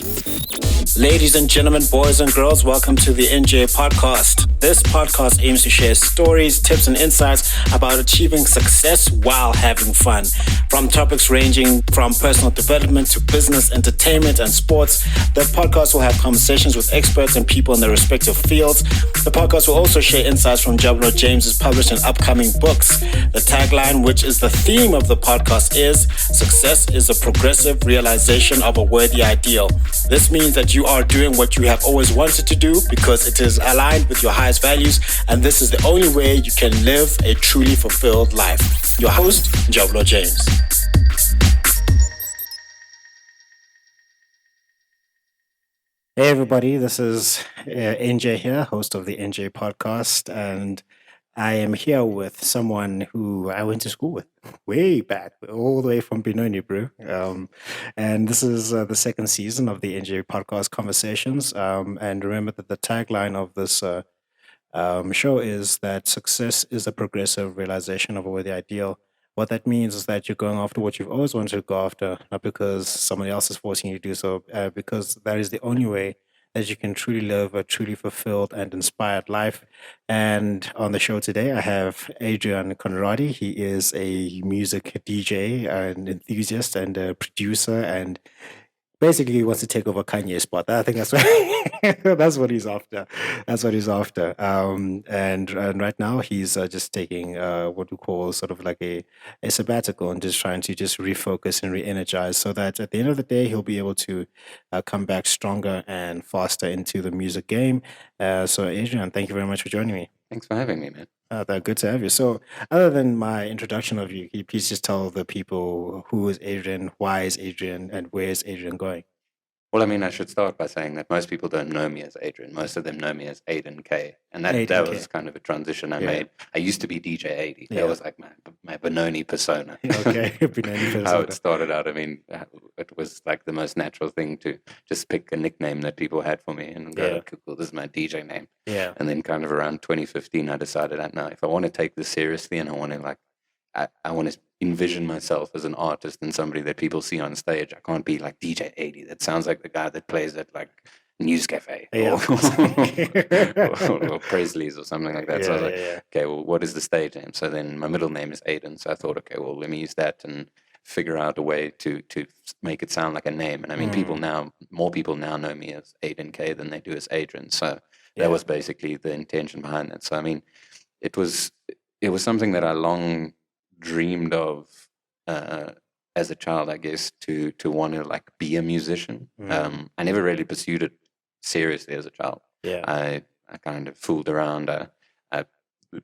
Ladies and gentlemen, boys and girls, welcome to the NJ podcast. This podcast aims to share stories, tips, and insights about achieving success while having fun. From topics ranging from personal development to business, entertainment, and sports, the podcast will have conversations with experts and people in their respective fields. The podcast will also share insights from Jablo James's published and upcoming books. The tagline, which is the theme of the podcast, is "Success is a progressive realization of a worthy ideal." This means that you are doing what you have always wanted to do because it is aligned with your highest values, and this is the only way you can live a truly fulfilled life. Your host, Jablo James. Hey everybody, this is NJ here, host of the NJ podcast, and I am here with someone who I went to school with way back, all the way from Benoni, bro. And this is the second season of the NJ podcast conversations. And remember that the tagline of this show is that success is a progressive realization of a worthy ideal. What that means is that you're going after what you've always wanted to go after, not because somebody else is forcing you to do so, because that is the only way that you can truly live a truly fulfilled and inspired life. And on the show today, I have Adrien Condradie. He is a music DJ, an enthusiast, and a producer, and basically he wants to take over Kanye's spot. I think that's what that's what he's after. That's what he's after. And right now he's just taking what we call sort of like a sabbatical and just trying to just refocus and re-energize so that at the end of the day he'll be able to come back stronger and faster into the music game. So Adrien, thank you very much for joining me. Thanks for having me, man. Good to have you. So, other than my introduction of you, can you please just tell the people who is Adrien, why is Adrien, and where is Adrien going? Well, I mean, I should start by saying that most people don't know me as Adrien. Most of them know me as Aiden K. And that Aiden K. was kind of a transition I Yeah. made. I used to be DJ 80. Yeah. That was like my Benoni persona. Okay, Benoni How persona. it started out. I mean, it was like the most natural thing to just pick a nickname that people had for me and go, Yeah. okay, cool, this is my DJ name. Yeah, And then kind of around 2015, I decided that now, if I want to take this seriously and I want to like, I want to envision myself as an artist and somebody that people see on stage. I can't be like DJ 80. That sounds like the guy that plays at like News Cafe Yeah. or Presley's or something like that. So I was like, yeah. okay, well, what is the stage name? So then my middle name is Aiden. So I thought, okay, well, let me use that and figure out a way to make it sound like a name. And I mean, more people now know me as Aiden K than they do as Adrien. So Yeah. that was basically the intention behind it. So I mean, it was something that I long dreamed of as a child, I guess, to want to like be a musician. I never really pursued it seriously as a child. Yeah. I kind of fooled around.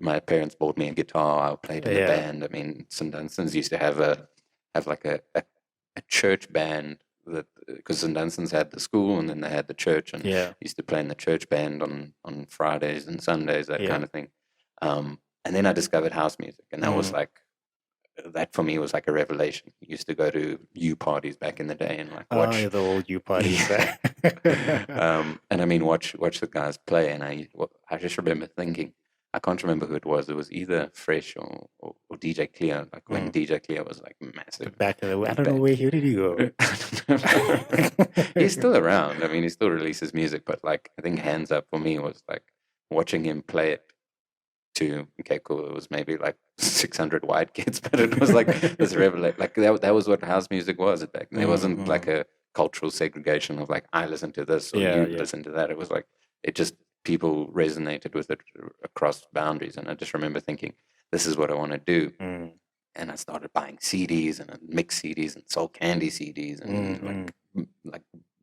My parents bought me a guitar. I played in a band. I mean, St. Dunstan's used to have like a church band that because St. Dunstan's had the school and then they had the church and Yeah. used to play in the church band on Fridays and Sundays, that Yeah. kind of thing. And then I discovered house music, and that was like that for me was like a revelation. I used to go to U parties back in the day and like watch the old U parties. and I mean watch the guys play, and I just remember thinking, I can't remember who it was. It was either Fresh or DJ Cleo, like when DJ Cleo was like massive. Back in the way, I don't know where did he go. He's still around. I mean, he still releases music, but like I think Hands Up for me was like watching him play it to, okay, cool, it was maybe like 600 white kids, but it was like this revelation. Like that was what house music was back then. There wasn't like a cultural segregation of like, I listen to this or you listen to that. It was like, it just, people resonated with it across boundaries. And I just remember thinking, this is what I want to do. And I started buying CDs and mix CDs and Soul Candy CDs and like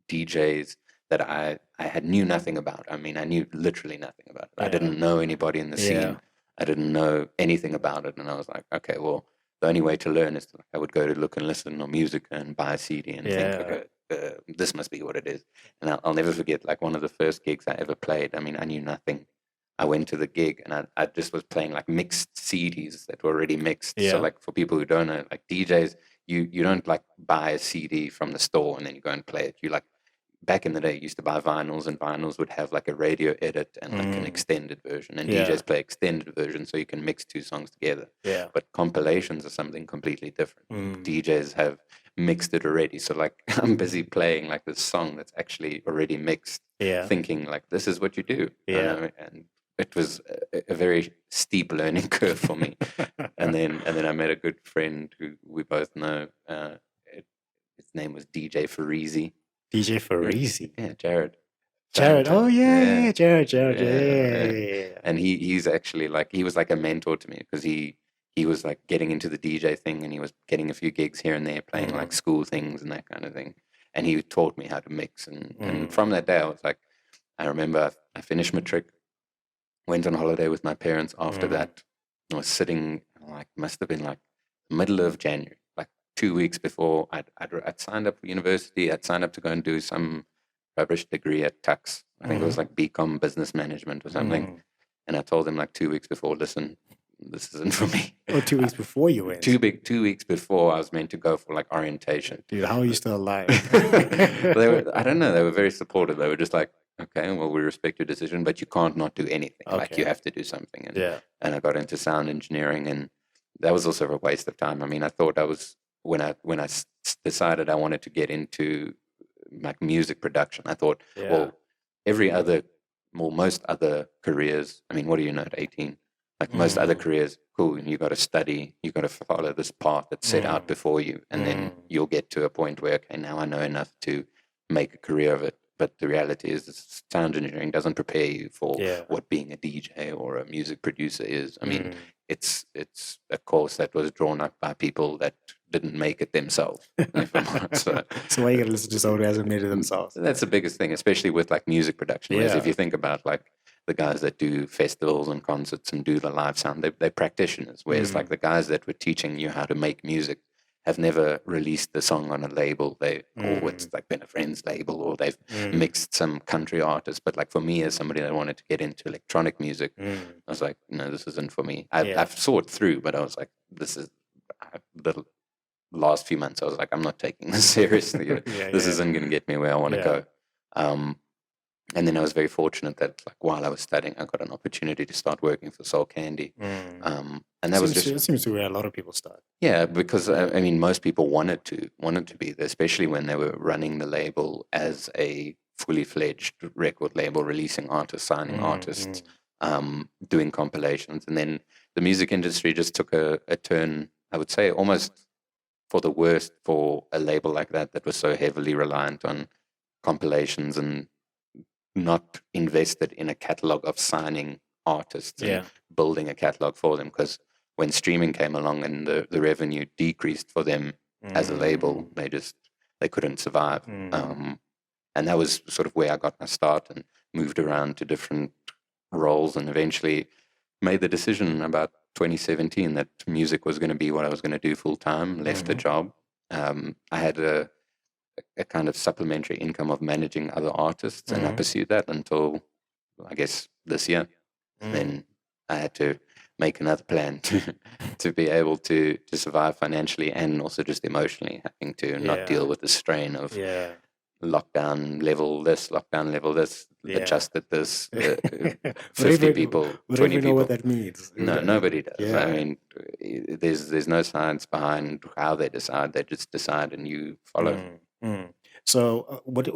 DJs that I had knew nothing about. I mean, I knew literally nothing about it. I didn't know anybody in the scene. I didn't know anything about it. And I was like, okay, well, the only way to learn is I would go to Look and Listen or Music and buy a CD and think, okay, this must be what it is. And I'll never forget, like one of the first gigs I ever played. I mean, I knew nothing. I went to the gig and I just was playing like mixed CDs that were already mixed. So like for people who don't know, like DJs, you don't like buy a CD from the store and then you go and play it. You like back in the day, you used to buy vinyls, and vinyls would have like a radio edit and like an extended version, and DJs play extended version so you can mix two songs together. Yeah. But compilations are something completely different. Mm. DJs have mixed it already. So like I'm busy playing like this song that's actually already mixed, Yeah. thinking like this is what you do. Yeah. And it was a very steep learning curve for me. and then I met a good friend who we both know. His name was DJ Farisi. DJ Farisi. Yeah, Jared. Jared. Oh yeah, Jared. Yeah. And he's actually like, he was like a mentor to me, because he was like getting into the DJ thing, and he was getting a few gigs here and there, playing like school things and that kind of thing. And he taught me how to mix. And from that day, I was like, I remember I finished matric, went on holiday with my parents after that. I was sitting, like, must have been like middle of January, like 2 weeks before I'd signed up for university. I'd signed up to go and do some rubbish degree at Tux. I think it was like BCom business management or something. And I told them like 2 weeks before, listen, this isn't for me. Oh, 2 weeks before you went? 2 weeks before I was meant to go for like orientation. Dude, how are you still alive? I don't know. They were very supportive. They were just like, okay, well, we respect your decision, but you can't not do anything. Okay. Like, you have to do something. And I got into sound engineering, and that was also a waste of time. I mean, I thought I was, when I decided I wanted to get into like music production, I thought, well, most other careers, I mean, what do you know at 18? Like most other careers, cool, you got to study, you got to follow this path that's set out before you, and then you'll get to a point where, okay, now I know enough to make a career of it. But the reality is, sound engineering doesn't prepare you for what being a DJ or a music producer is. I mean, it's a course that was drawn up by people that didn't make it themselves. So why you gotta listen to someone who hasn't made it themselves? That's the biggest thing, especially with like music production. Whereas if you think about like the guys that do festivals and concerts and do the live sound, they're practitioners. Whereas like the guys that were teaching you how to make music have never released the song on a label. Or it's like been a friend's label, or they've mixed some country artist. But like for me, as somebody that wanted to get into electronic music, I was like, no, this isn't for me. I've saw it through, but I was like, the last few months, I was like, I'm not taking this seriously. This isn't going to get me where I want to go. And then I was very fortunate that, like, while I was studying, I got an opportunity to start working for Soul Candy. And that it seems to be where a lot of people start. Yeah, because I mean, most people wanted to be there, especially when they were running the label as a fully fledged record label, releasing artists, signing artists, doing compilations. And then the music industry just took a turn, I would say, almost for the worst for a label like that was so heavily reliant on compilations and not invested in a catalog of signing artists and building a catalog for them. Because when streaming came along and the revenue decreased for them as a label, they couldn't survive. And that was sort of where I got my start, and moved around to different roles, and eventually made the decision about 2017 that music was going to be what I was going to do full time. Left the job. I had a kind of supplementary income of managing other artists, and I pursued that until, I guess, this year. Then I had to make another plan to be able to survive financially, and also just emotionally, having to not deal with the strain of lockdown level this, adjusted this, 50 people, 20 people. What that means. No, nobody does. I mean, there's no science behind how they decide. They just decide, and you follow. So, what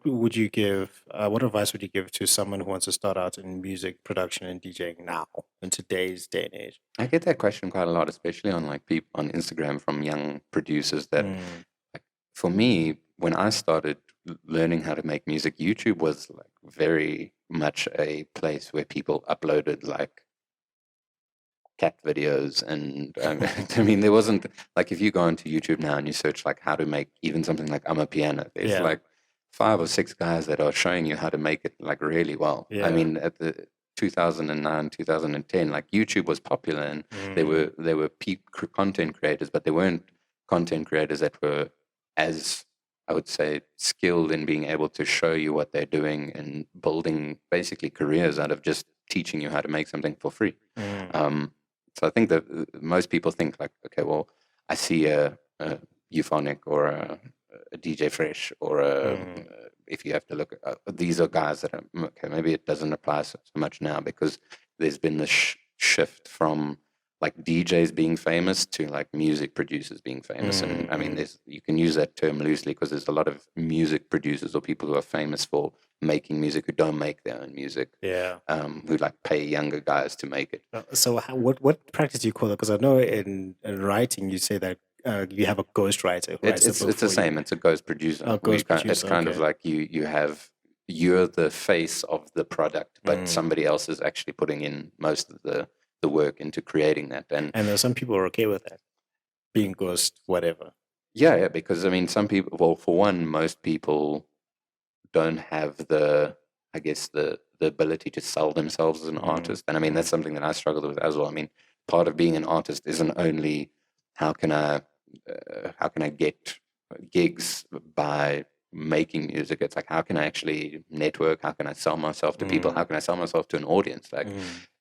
would you give? What advice would you give to someone who wants to start out in music production and DJing now, in today's day and age? I get that question quite a lot, especially on like people on Instagram from young producers. That, like, for me, when I started learning how to make music, YouTube was like very much a place where people uploaded like cat videos, and I mean, there wasn't like, if you go onto YouTube now and you search like how to make even something like I'm a Piano, there's like 5 or 6 guys that are showing you how to make it like really well. I mean, at the 2009, 2010, like YouTube was popular, and there were peak content creators, but there weren't content creators that were as, I would say, skilled in being able to show you what they're doing and building basically careers out of just teaching you how to make something for free. So I think that most people think like, okay, well, I see a Euphonic or a a DJ Fresh or if you have to look at, these are guys that are, okay, maybe it doesn't apply so much now because there's been this shift from like DJs being famous to like music producers being famous. And I mean, you can use that term loosely because there's a lot of music producers or people who are famous for making music who don't make their own music. Yeah. Who like pay younger guys to make it. So what practice do you call it? Because I know in writing you say that you have a ghostwriter who writes It's the book the for same. you. It's a ghost producer. Oh, ghost It's producer. kind of Okay. like you're the face of the product, but somebody else is actually putting in most of the work into creating that. And And some people are okay with that, being ghost, whatever. yeah, because I mean, some people. Well, for one, most people don't have I guess the ability to sell themselves as an artist. And I mean, that's something that I struggled with as well. I mean, part of being an artist isn't only how can I get gigs by making music. It's like, how can I actually network? How can I sell myself to people? How can I sell myself to an audience? Like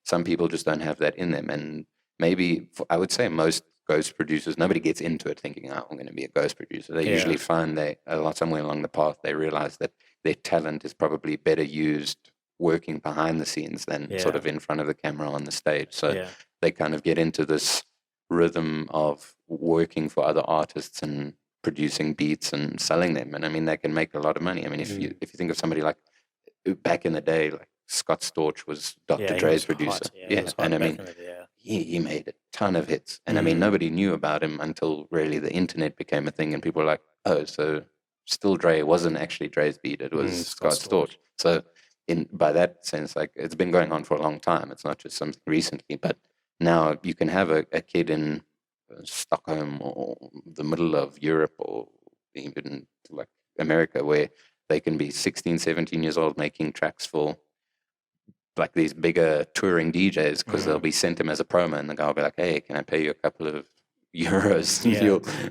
some people just don't have that in them. And maybe I would say most ghost producers, nobody gets into it thinking, oh, I'm going to be a ghost producer. They usually find somewhere along the path, they realize that their talent is probably better used working behind the scenes than sort of in front of the camera on the stage. So they kind of get into this rhythm of working for other artists and producing beats and selling them. And I mean, they can make a lot of money. I mean, if you think of somebody like back in the day, like Scott Storch was Dr. Dre's producer. And I mean, he made a ton of hits. And I mean, nobody knew about him until really the internet became a thing, and people were like, oh, so Still Dre wasn't actually Dre's beat, it was Scott Storch. So by that sense, like it's been going on for a long time. It's not just something recently, but now you can have a kid in Stockholm or the middle of Europe or even like America where they can be 16, 17 years old making tracks for like these bigger touring DJs because they'll be sent him as a promo, and the guy will be like, hey, can I pay you a couple of euros?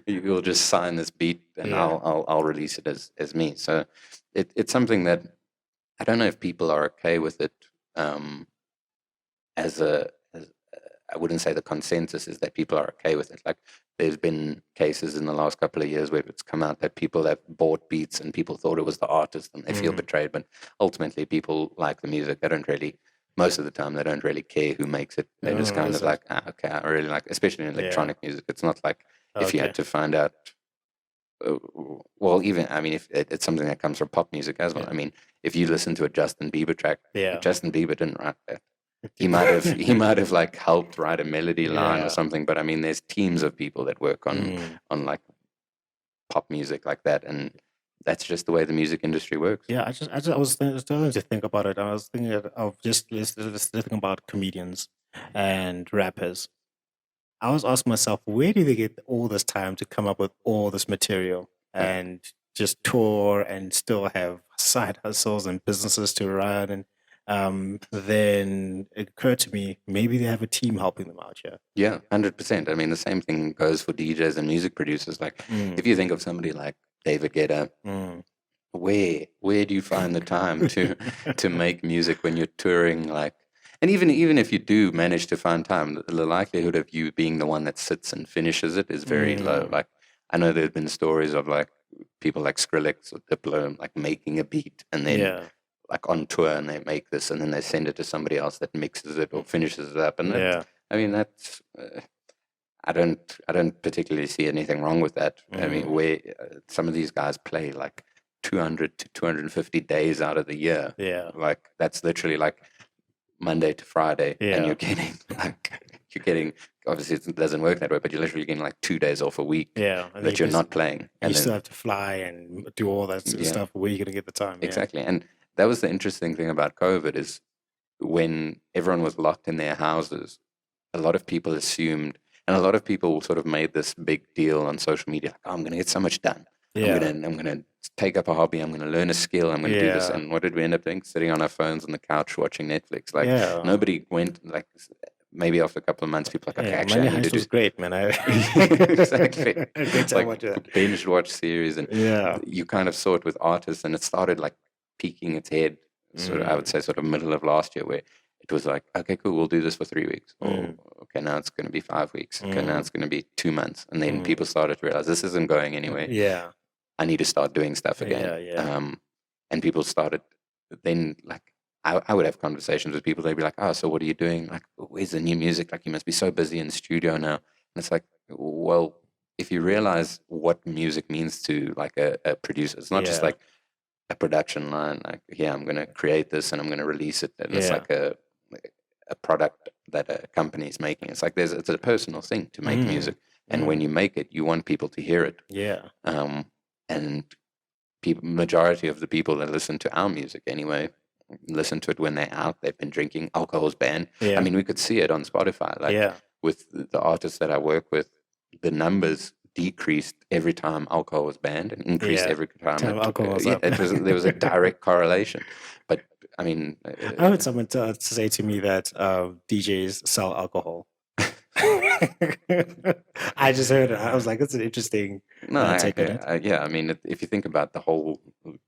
You'll just sign this beat and I'll release it as me. So it's something that I don't know if people are okay with it as I wouldn't say the consensus is that people are okay with it. Like there's been cases in the last couple of years where it's come out that people have bought beats and people thought it was the artist and they feel betrayed. But ultimately people like the music. They don't really, most of the time, they don't really care who makes it. They're just kind of like, okay, I really like, especially in electronic music. It's not like if you had to find out, well, even, I mean, if it's something that comes from pop music as well. I mean, if you listen to a Justin Bieber track, Justin Bieber didn't write that. He might have like helped write a melody line or something, but I mean, there's teams of people that work on like pop music like that, and that's just the way the music industry works. Yeah, I was starting to think about it. I was thinking of just thinking about comedians and rappers. I was asking myself, where do they get all this time to come up with all this material and just tour and still have side hustles and businesses to run? And then it occurred to me, maybe they have a team helping them out here. Yeah, 100%. I mean, the same thing goes for DJs and music producers. Like, if you think of somebody like David Guetta, where do you find the time to make music when you're touring? Like, and even if you do manage to find time, the likelihood of you being the one that sits and finishes it is very low. Like, I know there's been stories of like people like Skrillex or Diplo like making a beat and then like on tour and they make this and then they send it to somebody else that mixes it or finishes it up. And I mean, that's I don't particularly see anything wrong with that. I mean, where some of these guys play like 200 to 250 days out of the year. Like that's literally like Monday to Friday, and you're getting obviously it doesn't work that way, but you're literally getting like 2 days off a week that you're not playing. And you still have to fly and do all that sort of stuff. Where are you going to get the time? Exactly. And that was the interesting thing about COVID is when everyone was locked in their houses, a lot of people assumed, and a lot of people sort of made this big deal on social media, like, oh, I'm going to get so much done. I'm gonna take up a hobby. I'm gonna learn a skill. I'm gonna do this. And what did we end up doing? Sitting on our phones on the couch watching Netflix. Like nobody went. Like maybe after a couple of months, people are like, okay, actually, I need to do. Was great, man. Exactly. Like binge watch series, and you kind of saw it with artists, and it started like peaking its head. Sort of, I would say, sort of middle of last year, where it was like, okay, cool, we'll do this for 3 weeks. Or okay, now it's going to be 5 weeks. Okay, now it's going to be 2 months, and then people started to realize this isn't going anywhere. I need to start doing stuff again. And people started then, like, I would have conversations with people. They'd be like, "Oh, so what are you doing? Like, where's the new music? Like, you must be so busy in the studio now." And it's like, well, if you realize what music means to like a producer, it's not just like a production line. Like, yeah, I'm going to create this and I'm going to release it, and it's like a product that a company is making. It's like it's a personal thing to make music, and when you make it, you want people to hear it. And majority of the people that listen to our music anyway listen to it when they're out. They've been drinking, alcohol's banned. I mean, we could see it on Spotify. Like with the artists that I work with, the numbers decreased every time alcohol was banned and increased every time alcohol was up. There was a direct correlation. But I mean, I heard someone say to me that DJs sell alcohol. I just heard it. I was like, that's an interesting take on it. Yeah, I mean, if you think about the whole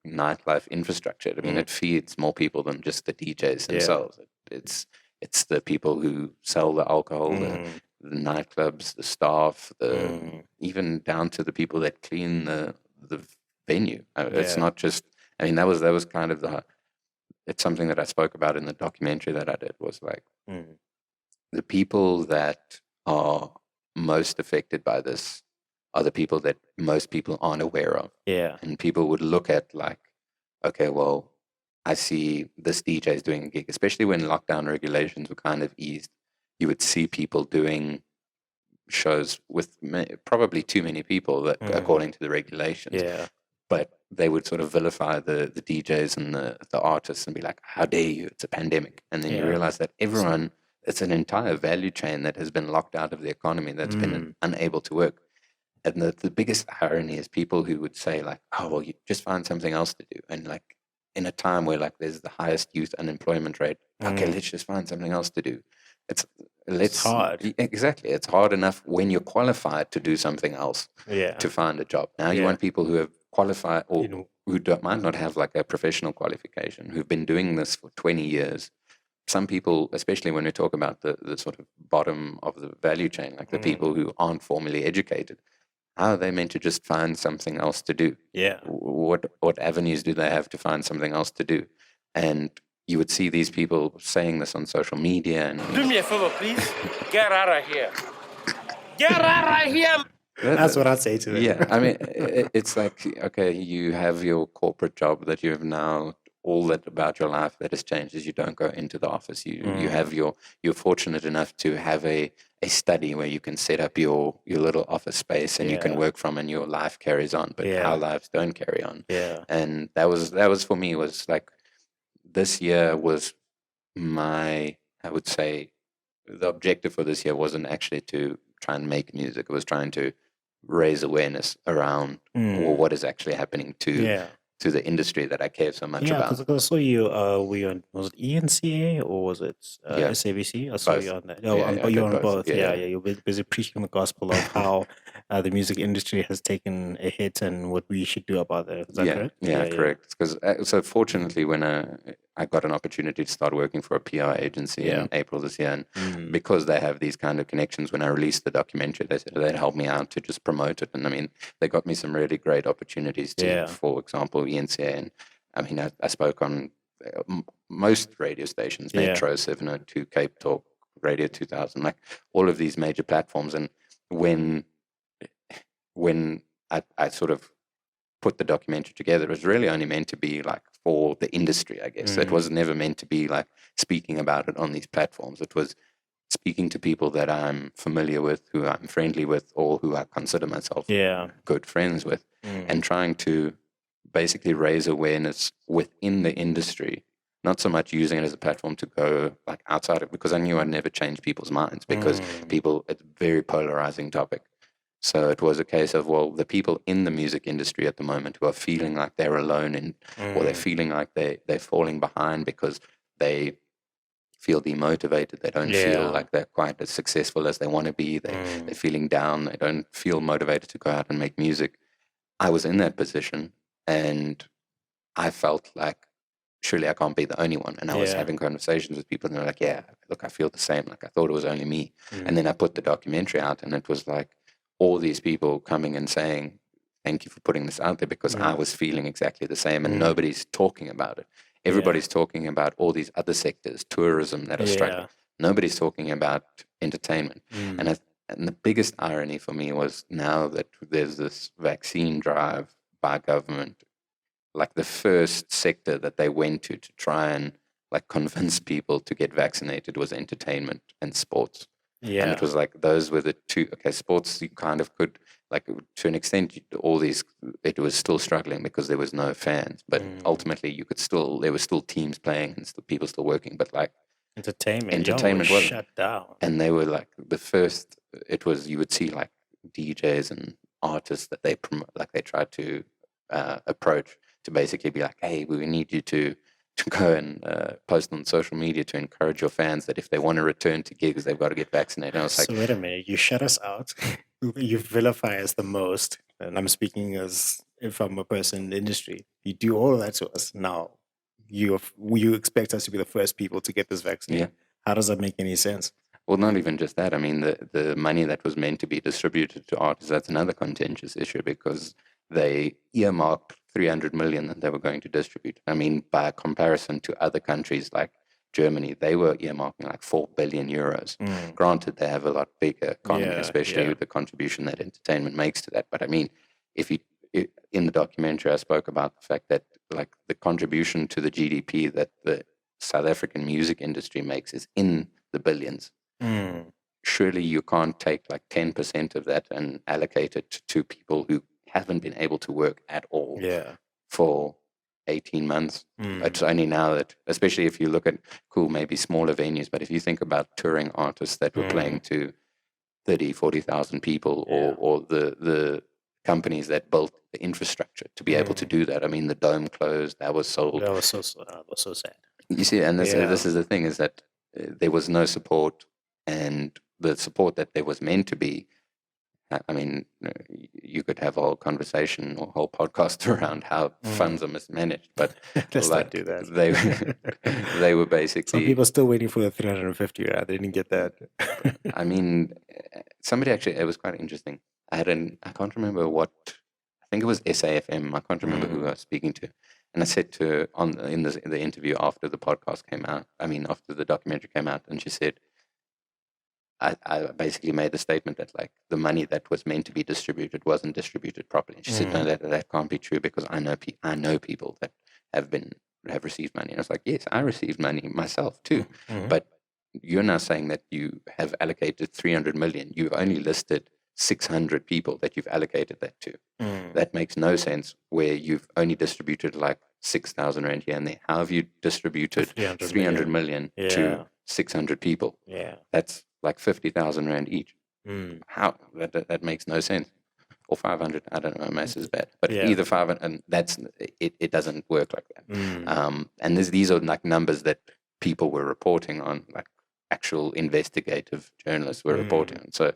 nightlife infrastructure, I mean, it feeds more people than just the DJs themselves. It's the people who sell the alcohol, the nightclubs, the staff, even down to the people that clean the venue. It's not just. I mean, that was kind of it's something that I spoke about in the documentary that I did, was like the people that are most affected by this are the people that most people aren't aware of. And people would look at like, okay, well, I see this DJ is doing a gig, especially when lockdown regulations were kind of eased. You would see people doing shows with probably too many people that according to the regulations. But they would sort of vilify the DJs and the artists and be like, how dare you, it's a pandemic. And then you realize that everyone, it's an entire value chain that has been locked out of the economy, that's been unable to work. And the biggest irony is people who would say like, oh, well, you just find something else to do. And like in a time where like there's the highest youth unemployment rate, okay, let's just find something else to do. It's hard. Exactly. It's hard enough when you're qualified to do something else to find a job. Now you want people who have qualified or who might not have like a professional qualification, who've been doing this for 20 years. Some people, especially when we talk about the sort of bottom of the value chain, like the people who aren't formally educated, how are they meant to just find something else to do? What avenues do they have to find something else to do? And you would see these people saying this on social media. And do me a favor, please. Get out of here. Get out of here. That's what I'd say to them. Yeah, I mean, it's like, okay, you have your corporate job that you have now. All that about your life that has changed is you don't go into the office. You have you're fortunate enough to have a study where you can set up your little office space and you can work from, and your life carries on. But our lives don't carry on. And that was for me, was like, this year was I would say the objective for this year wasn't actually to try and make music. It was trying to raise awareness around what is actually happening to the industry that I care so much about. Yeah, because I saw you, was it ENCA or was it SABC? I saw you on that. Oh, you're on both. Yeah, you're busy preaching the gospel of how the music industry has taken a hit and what we should do about that. Is that correct? Yeah, correct. Because so fortunately, when I got an opportunity to start working for a PR agency in April this year, and because they have these kind of connections, when I released the documentary, they said they'd help me out to just promote it. And I mean, they got me some really great opportunities to, for example, ENCA. And I mean, I spoke on most radio stations, Metro 702, Cape Talk, Radio 2000, like all of these major platforms. And when I sort of put the documentary together, it was really only meant to be like for the industry, I guess. It was never meant to be like speaking about it on these platforms. It was speaking to people that I'm familiar with, who I'm friendly with, or who I consider myself good friends with, and trying to basically raise awareness within the industry, not so much using it as a platform to go like outside of, because I knew I'd never change people's minds, because it's a very polarizing topic. So it was a case of, well, the people in the music industry at the moment who are feeling like they're alone or they're feeling like they're falling behind because they feel demotivated. They don't feel like they're quite as successful as they want to be. They're feeling down. They don't feel motivated to go out and make music. I was in that position, and I felt like, surely I can't be the only one. And I was having conversations with people, and they're like, yeah, look, I feel the same. Like, I thought it was only me. And then I put the documentary out, and it was like all these people coming and saying thank you for putting this out there, because Yeah. I was feeling exactly the same, and Mm. nobody's talking about it. Everybody's talking about all these other sectors, tourism, that are struggling. Nobody's talking about entertainment. Mm. And the biggest irony for me was, now that there's this vaccine drive by government, like the first sector that they went to try and like convince people to get vaccinated was entertainment and sports. And it was like, those were the two. Okay, sports, you kind of could, like, to an extent, all these, it was still struggling because there was no fans. But ultimately, you could still, there were still teams playing and still, people still working. But like Entertainment was wasn't. shut down. And they were like the first. It was, you would see like DJs and artists that they promote, like they tried to approach to basically be like, hey, we need you to go and post on social media to encourage your fans that if they want to return to gigs, they've got to get vaccinated. And I was like, So wait a minute, you shut us out. You vilify us the most. And I'm speaking as if I'm a person in the industry. You do all of that to us. Now, you expect us to be the first people to get this vaccine. Yeah. How does that make any sense? well, not even just that. I mean, the money that was meant to be distributed to artists, that's another contentious issue, because they earmarked 300 million that they were going to distribute. I mean, by comparison to other countries like Germany, they were earmarking like 4 billion euros. Granted, they have a lot bigger economy, especially with the contribution that entertainment makes to that. But I mean, in the documentary, I spoke about the fact that like the contribution to the GDP that the South African music industry makes is in the billions. Surely you can't take like 10% of that and allocate it to people who haven't been able to work at all for 18 months. It's only now that, especially if you look at maybe smaller venues, but if you think about touring artists that were playing to 40,000 people, or the companies that built the infrastructure to be able to do that. I mean, the Dome closed, that was sold. That was so sad. You see, and this is the thing, is that there was no support, and the support that there was meant to be, I mean, you could have a whole conversation or a whole podcast around how funds are mismanaged, but let's like, not do that. They were basically. Some people are still waiting for the 350. Right? They didn't get that. I mean, somebody actually, it was quite interesting. I can't remember what, I think it was SAFM. I can't remember who I was speaking to. And I said to her in the interview after the podcast came out, I mean, after the documentary came out, and she said, I basically made the statement that like the money that was meant to be distributed wasn't distributed properly. And she said, no, that can't be true, because I know people that have received money. And I was like, yes, I received money myself too. But you're now saying that you have allocated 300 million. You've only listed 600 people that you've allocated that to. That makes no sense, where you've only distributed like 6,000 rand here and there. How have you distributed 300 million to 600 people? That's like 50,000 rand each. How? That makes no sense. Or 500, I don't know, mass is bad. But either 500, and it doesn't work like that. And these are like numbers that people were reporting on, like actual investigative journalists were reporting on. So,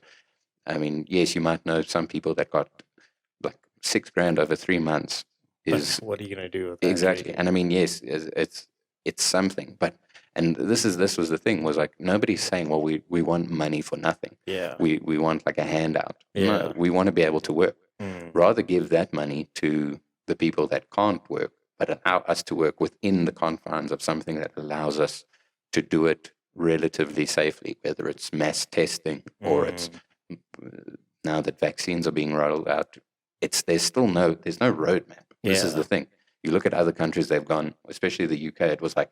I mean, yes, you might know some people that got like 6 grand over 3 months. But what are you going to do with that? Exactly. And I mean, yes, it's something. But, and this was the thing, was like, nobody's saying, well, we want money for nothing. We want like a handout. No, we want to be able to work. Rather give that money to the people that can't work, but allow us to work within the confines of something that allows us to do it relatively safely, whether it's mass testing or it's now that vaccines are being rolled out. There's no roadmap. This is the thing. You look at other countries, they've gone, especially the UK, it was like,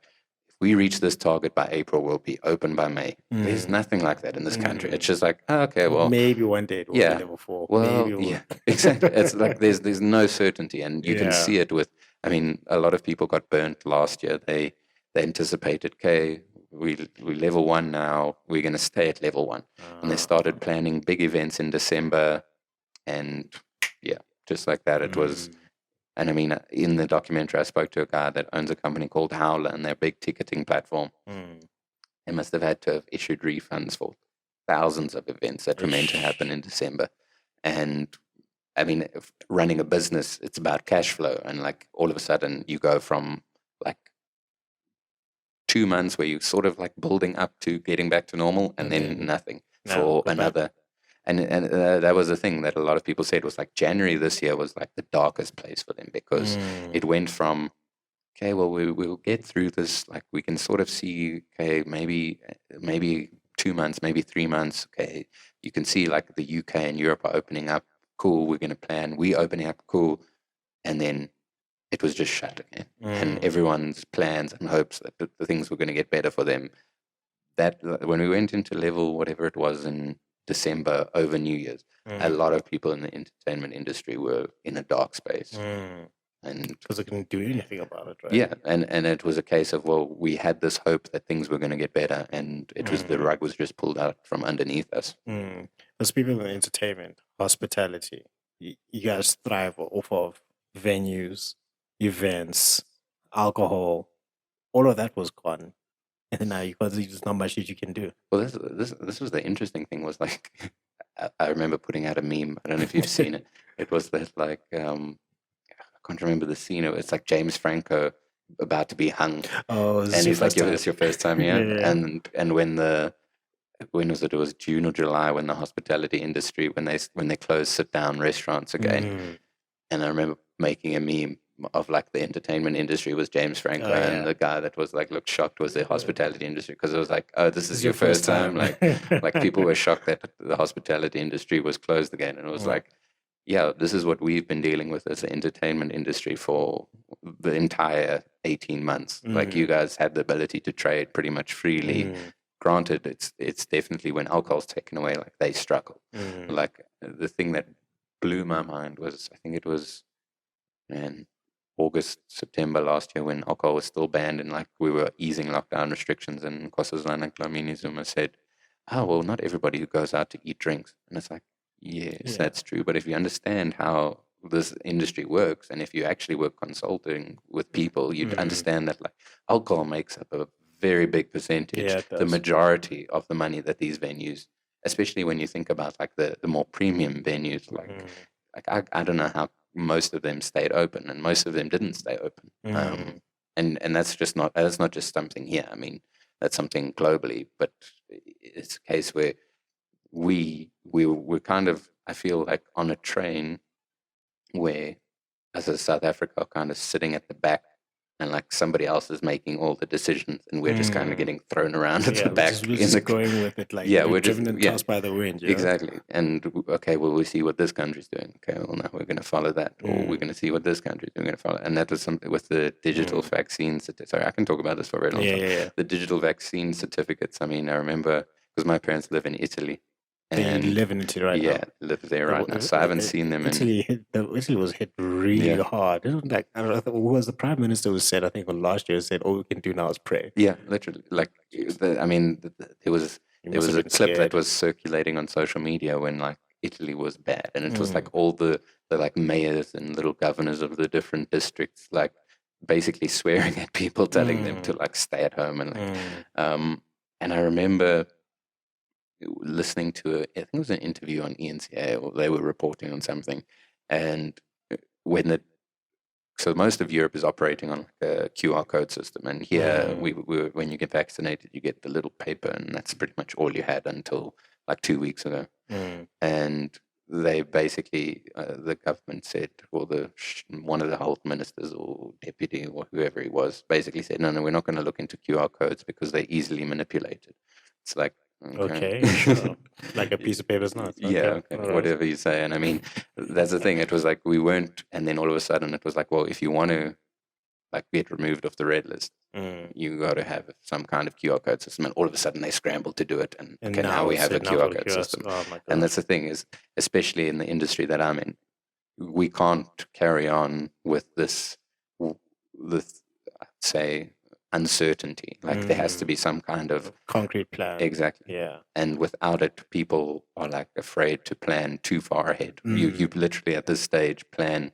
if we reach this target by April, we'll be open by May. There's nothing like that in this country. It's just like, okay, well, maybe one day it will be level 4. Well, maybe exactly. It's like there's no certainty, and you can see it with. I mean, a lot of people got burnt last year. They anticipated, okay, we level 1 now. We're going to stay at level 1, and they started planning big events in December, and just like that, it was. And I mean, in the documentary, I spoke to a guy that owns a company called Howler, and they're a big ticketing platform. They must have had to have issued refunds for thousands of events that were meant to happen in December. And I mean, running a business, it's about cash flow. And like all of a sudden, you go from like 2 months where you're sort of like building up to getting back to normal, and then nothing for another. and that was the thing that a lot of people said was like January this year was like the darkest place for them because it went from, okay, well, we'll get through this. Like we can sort of see, okay, maybe 2 months, maybe 3 months. Okay, you can see like the UK and Europe are opening up. Cool, we're going to plan. We opening up, cool. And then it was just shut again. And everyone's plans and hopes that the things were going to get better for them. That when we went into level, whatever it was in December over New Year's, a lot of people in the entertainment industry were in a dark space. And because they couldn't do anything about it, right? yeah, and it was a case of, well, we had this hope that things were going to get better, and it was the rug was just pulled out from underneath us. Because people in entertainment, hospitality, you guys thrive off of venues, events, alcohol, all of that was gone. And now there's not much that you can do. Well, this was the interesting thing was like, I remember putting out a meme. I don't know if you've seen it. It was that like, I can't remember the scene. It's like James Franco about to be hung. Oh, and he's like, it's your first time here. Yeah. And when was it? It was June or July when the hospitality industry, when they closed sit-down restaurants again. And I remember making a meme of like the entertainment industry was James Franco, and the guy that was like looked shocked was the hospitality industry, because it was like, oh, this is your first time. Like people were shocked that the hospitality industry was closed again, and it was like, yeah, this is what we've been dealing with as the entertainment industry for the entire 18 months. Like you guys had the ability to trade pretty much freely. Granted, it's definitely when alcohol's taken away, like they struggle. Like the thing that blew my mind was, I think it was, August, September last year when alcohol was still banned and like we were easing lockdown restrictions, and Nkosazana Dlamini Zuma said, oh, well, not everybody who goes out to eat drinks. And it's like, yes, that's true. But if you understand how this industry works, and if you actually work consulting with people, you'd understand that like alcohol makes up a very big percentage, the majority of the money that these venues, especially when you think about like the more premium venues, like I don't know how most of them stayed open, and most of them didn't stay open. And that's not just something here. I mean, that's something globally, but it's a case where we're kind of, I feel like, on a train where, as a South Africa, kind of sitting at the back, and like somebody else is making all the decisions, and we're just kind of getting thrown around at the back. We're just going with it, like we're driven and tossed by the wind. Exactly. And okay, well, we see what this country's doing. Okay, well, now we're going to follow that, or we're going to see what this country's doing. We're going to follow. And that was something with the digital vaccines. Sorry, I can talk about this for a very long time. The digital vaccine certificates. I mean, I remember because my parents live in Italy. And you live in Italy right now? Yeah, live there right now. So I haven't seen them. Italy was hit really hard. It was like, I don't know, who was the prime minister who said, I think last year, said, all we can do now is pray. Yeah, literally. Like, there was a clip that was circulating on social media when like Italy was bad, and it was like all the like mayors and little governors of the different districts like basically swearing at people, telling them to like stay at home, and like, and I remember listening to I think it was an interview on ENCA, or they were reporting on something, and so most of Europe is operating on like a QR code system, and here we when you get vaccinated, you get the little paper, and that's pretty much all you had until like 2 weeks ago. And they basically the government said, or one of the health ministers or deputy or whoever he was basically said, no, we're not going to look into QR codes because they're easily manipulated. It's like, okay, sure. Like a piece of paper is not. Okay. Whatever you say. And I mean, that's the thing. It was like we weren't, and then all of a sudden it was like, well, if you want to like get removed off the red list, you got to have some kind of QR code system. And all of a sudden they scrambled to do it, and okay, now we have a QR code system. And that's the thing is, especially in the industry that I'm in, we can't carry on with this I'd say, uncertainty. Like there has to be some kind of concrete plan. Exactly. Yeah. And without it, people are like afraid to plan too far ahead. You literally at this stage plan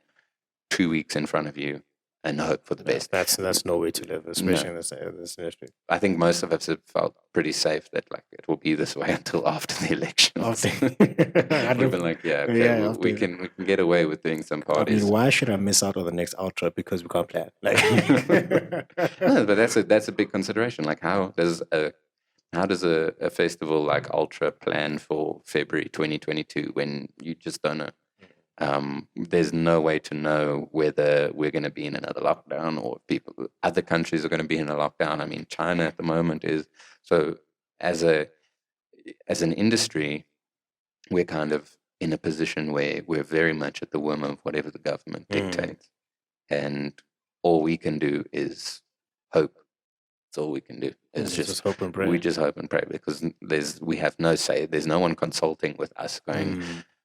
2 weeks in front of you and hope for the best. That's no way to live, especially in this industry. I think most of us have felt pretty safe that like it will be this way until after the election. We've been like, we can get away with doing some parties. I mean, why should I miss out on the next ultra because we can't plan? Like, no, but that's a big consideration. Like, how does how does a festival like Ultra plan for February 2022 when you just don't know? There's no way to know whether we're going to be in another lockdown or other countries are going to be in a lockdown. I mean, China at the moment is. So as an industry, we're kind of in a position where we're very much at the whim of whatever the government dictates. And all we can do is hope. That's all we can do. It's just hope and pray. We just hope and pray because we have no say. There's no one consulting with us going,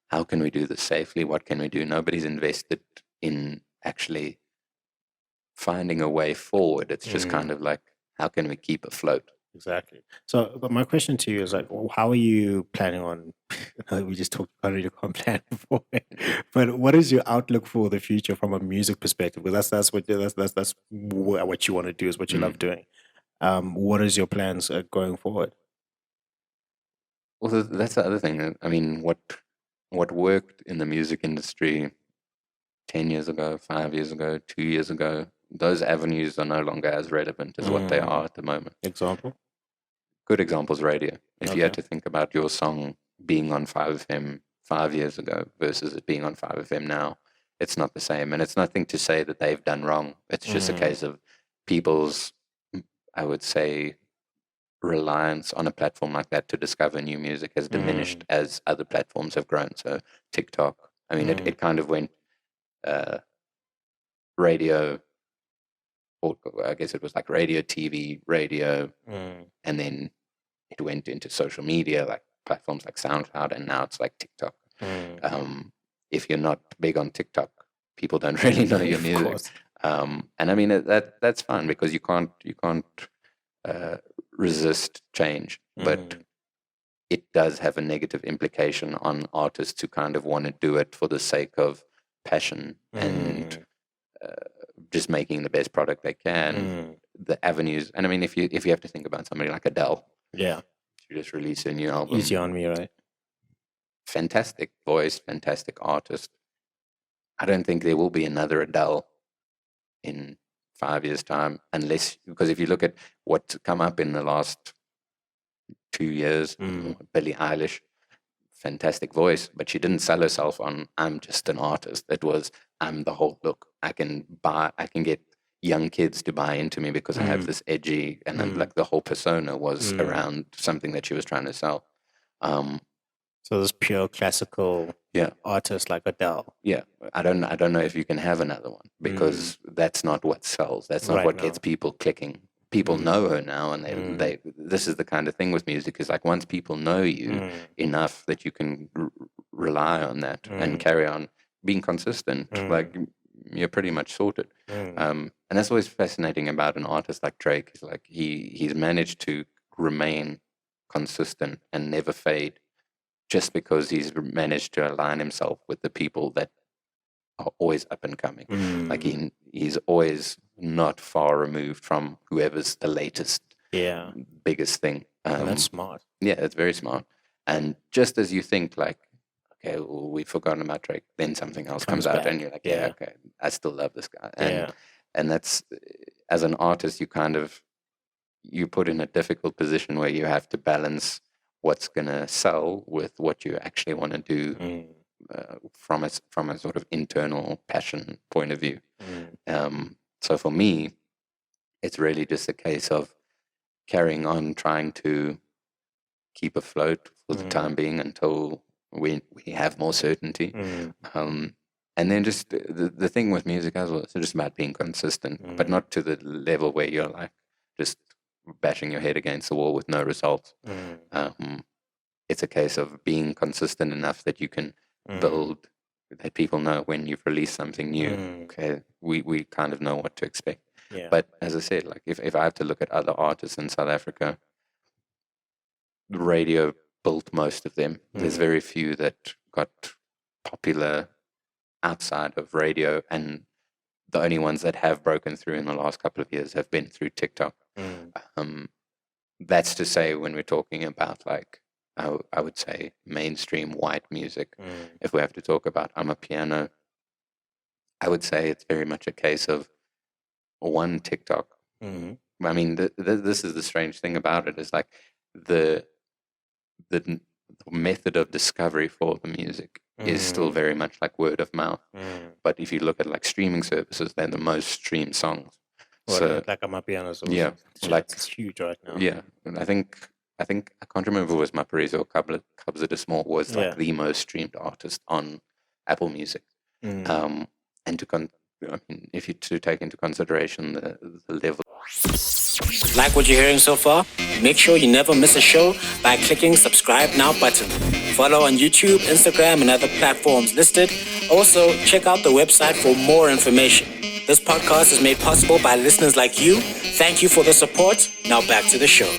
how can we do this safely? What can we do? Nobody's invested in actually finding a way forward. It's just kind of like, how can we keep afloat? Exactly. So, but my question to you is like, how are you planning on? We just talked about you can't plan for it, but what is your outlook for the future from a music perspective? Because that's what you want to do, is what you love doing. What is your plans going forward? Well, that's the other thing. I mean, what worked in the music industry 10 years ago, 5 years ago, 2 years ago, those avenues are no longer as relevant as what they are at the moment. Example? Good example is radio. If you had to think about your song being on 5FM 5 years ago versus it being on 5FM now, it's not the same. And it's nothing to say that they've done wrong. It's just a case of people's, I would say, reliance on a platform like that to discover new music has diminished as other platforms have grown. So TikTok, I mean, it kind of went radio, or I guess it was like radio, TV, radio, and then it went into social media, like platforms like SoundCloud, and now it's like TikTok. If you're not big on TikTok, people don't really know your music. And I mean that's fine because you can't resist change, but it does have a negative implication on artists who kind of want to do it for the sake of passion and just making the best product they can. The avenues, and I mean, if you have to think about somebody like Adele, she just released a new album. Easy on me, right? Fantastic voice, fantastic artist. I don't think there will be another Adele in 5 years' time, because if you look at what's come up in the last 2 years, Billie Eilish, fantastic voice, but she didn't sell herself on I'm just an artist. It was I'm the whole look. I can get young kids to buy into me because I have this edgy, and then like the whole persona was around something that she was trying to sell. So this pure classical artist like Adele. Yeah, I don't know if you can have another one because that's not what sells. That's not what gets people clicking. People know her now, and they this is the kind of thing with music, is like once people know you enough that you can rely on that and carry on being consistent, like you're pretty much sorted. And that's always fascinating about an artist like Drake, is like he's managed to remain consistent and never fade, just because he's managed to align himself with the people that are always up and coming. Like he's always not far removed from whoever's the latest, biggest thing. That's smart. Yeah, it's very smart. And just as you think like, okay, well, we've forgotten about Drake, then something else comes out and you're like, okay, I still love this guy. And that's, as an artist, you put in a difficult position where you have to balance what's going to sell with what you actually want to do from a sort of internal passion point of view. So for me, it's really just a case of carrying on, trying to keep afloat for the time being until we have more certainty. And then just the thing with music as well, it's just about being consistent, but not to the level where you're like just bashing your head against the wall with no results. It's a case of being consistent enough that you can build, that people know when you've released something new. Okay, we kind of know what to expect. But as I said, like if I have to look at other artists in South Africa, radio built most of them. There's very few that got popular outside of radio, and the only ones that have broken through in the last couple of years have been through TikTok. That's to say, when we're talking about like, I would say mainstream white music, if we have to talk about Amapiano, I would say it's very much a case of one TikTok. I mean, this is the strange thing about it, is like the the method of discovery for the music is still very much like word of mouth. But if you look at like streaming services, they're the most streamed songs. Well, like Amapiano, so yeah, it's huge right now. Yeah, and I think I can't remember if it was Maparizo or Kabza de Small was like the most streamed artist on Apple Music. And I mean, if you to take into consideration the level. Like what you're hearing so far? Make sure you never miss a show by clicking subscribe now button. Follow on YouTube, Instagram, and other platforms listed. Also, check out the website for more information. This podcast is made possible by listeners like you. Thank you for the support. Now back to the show.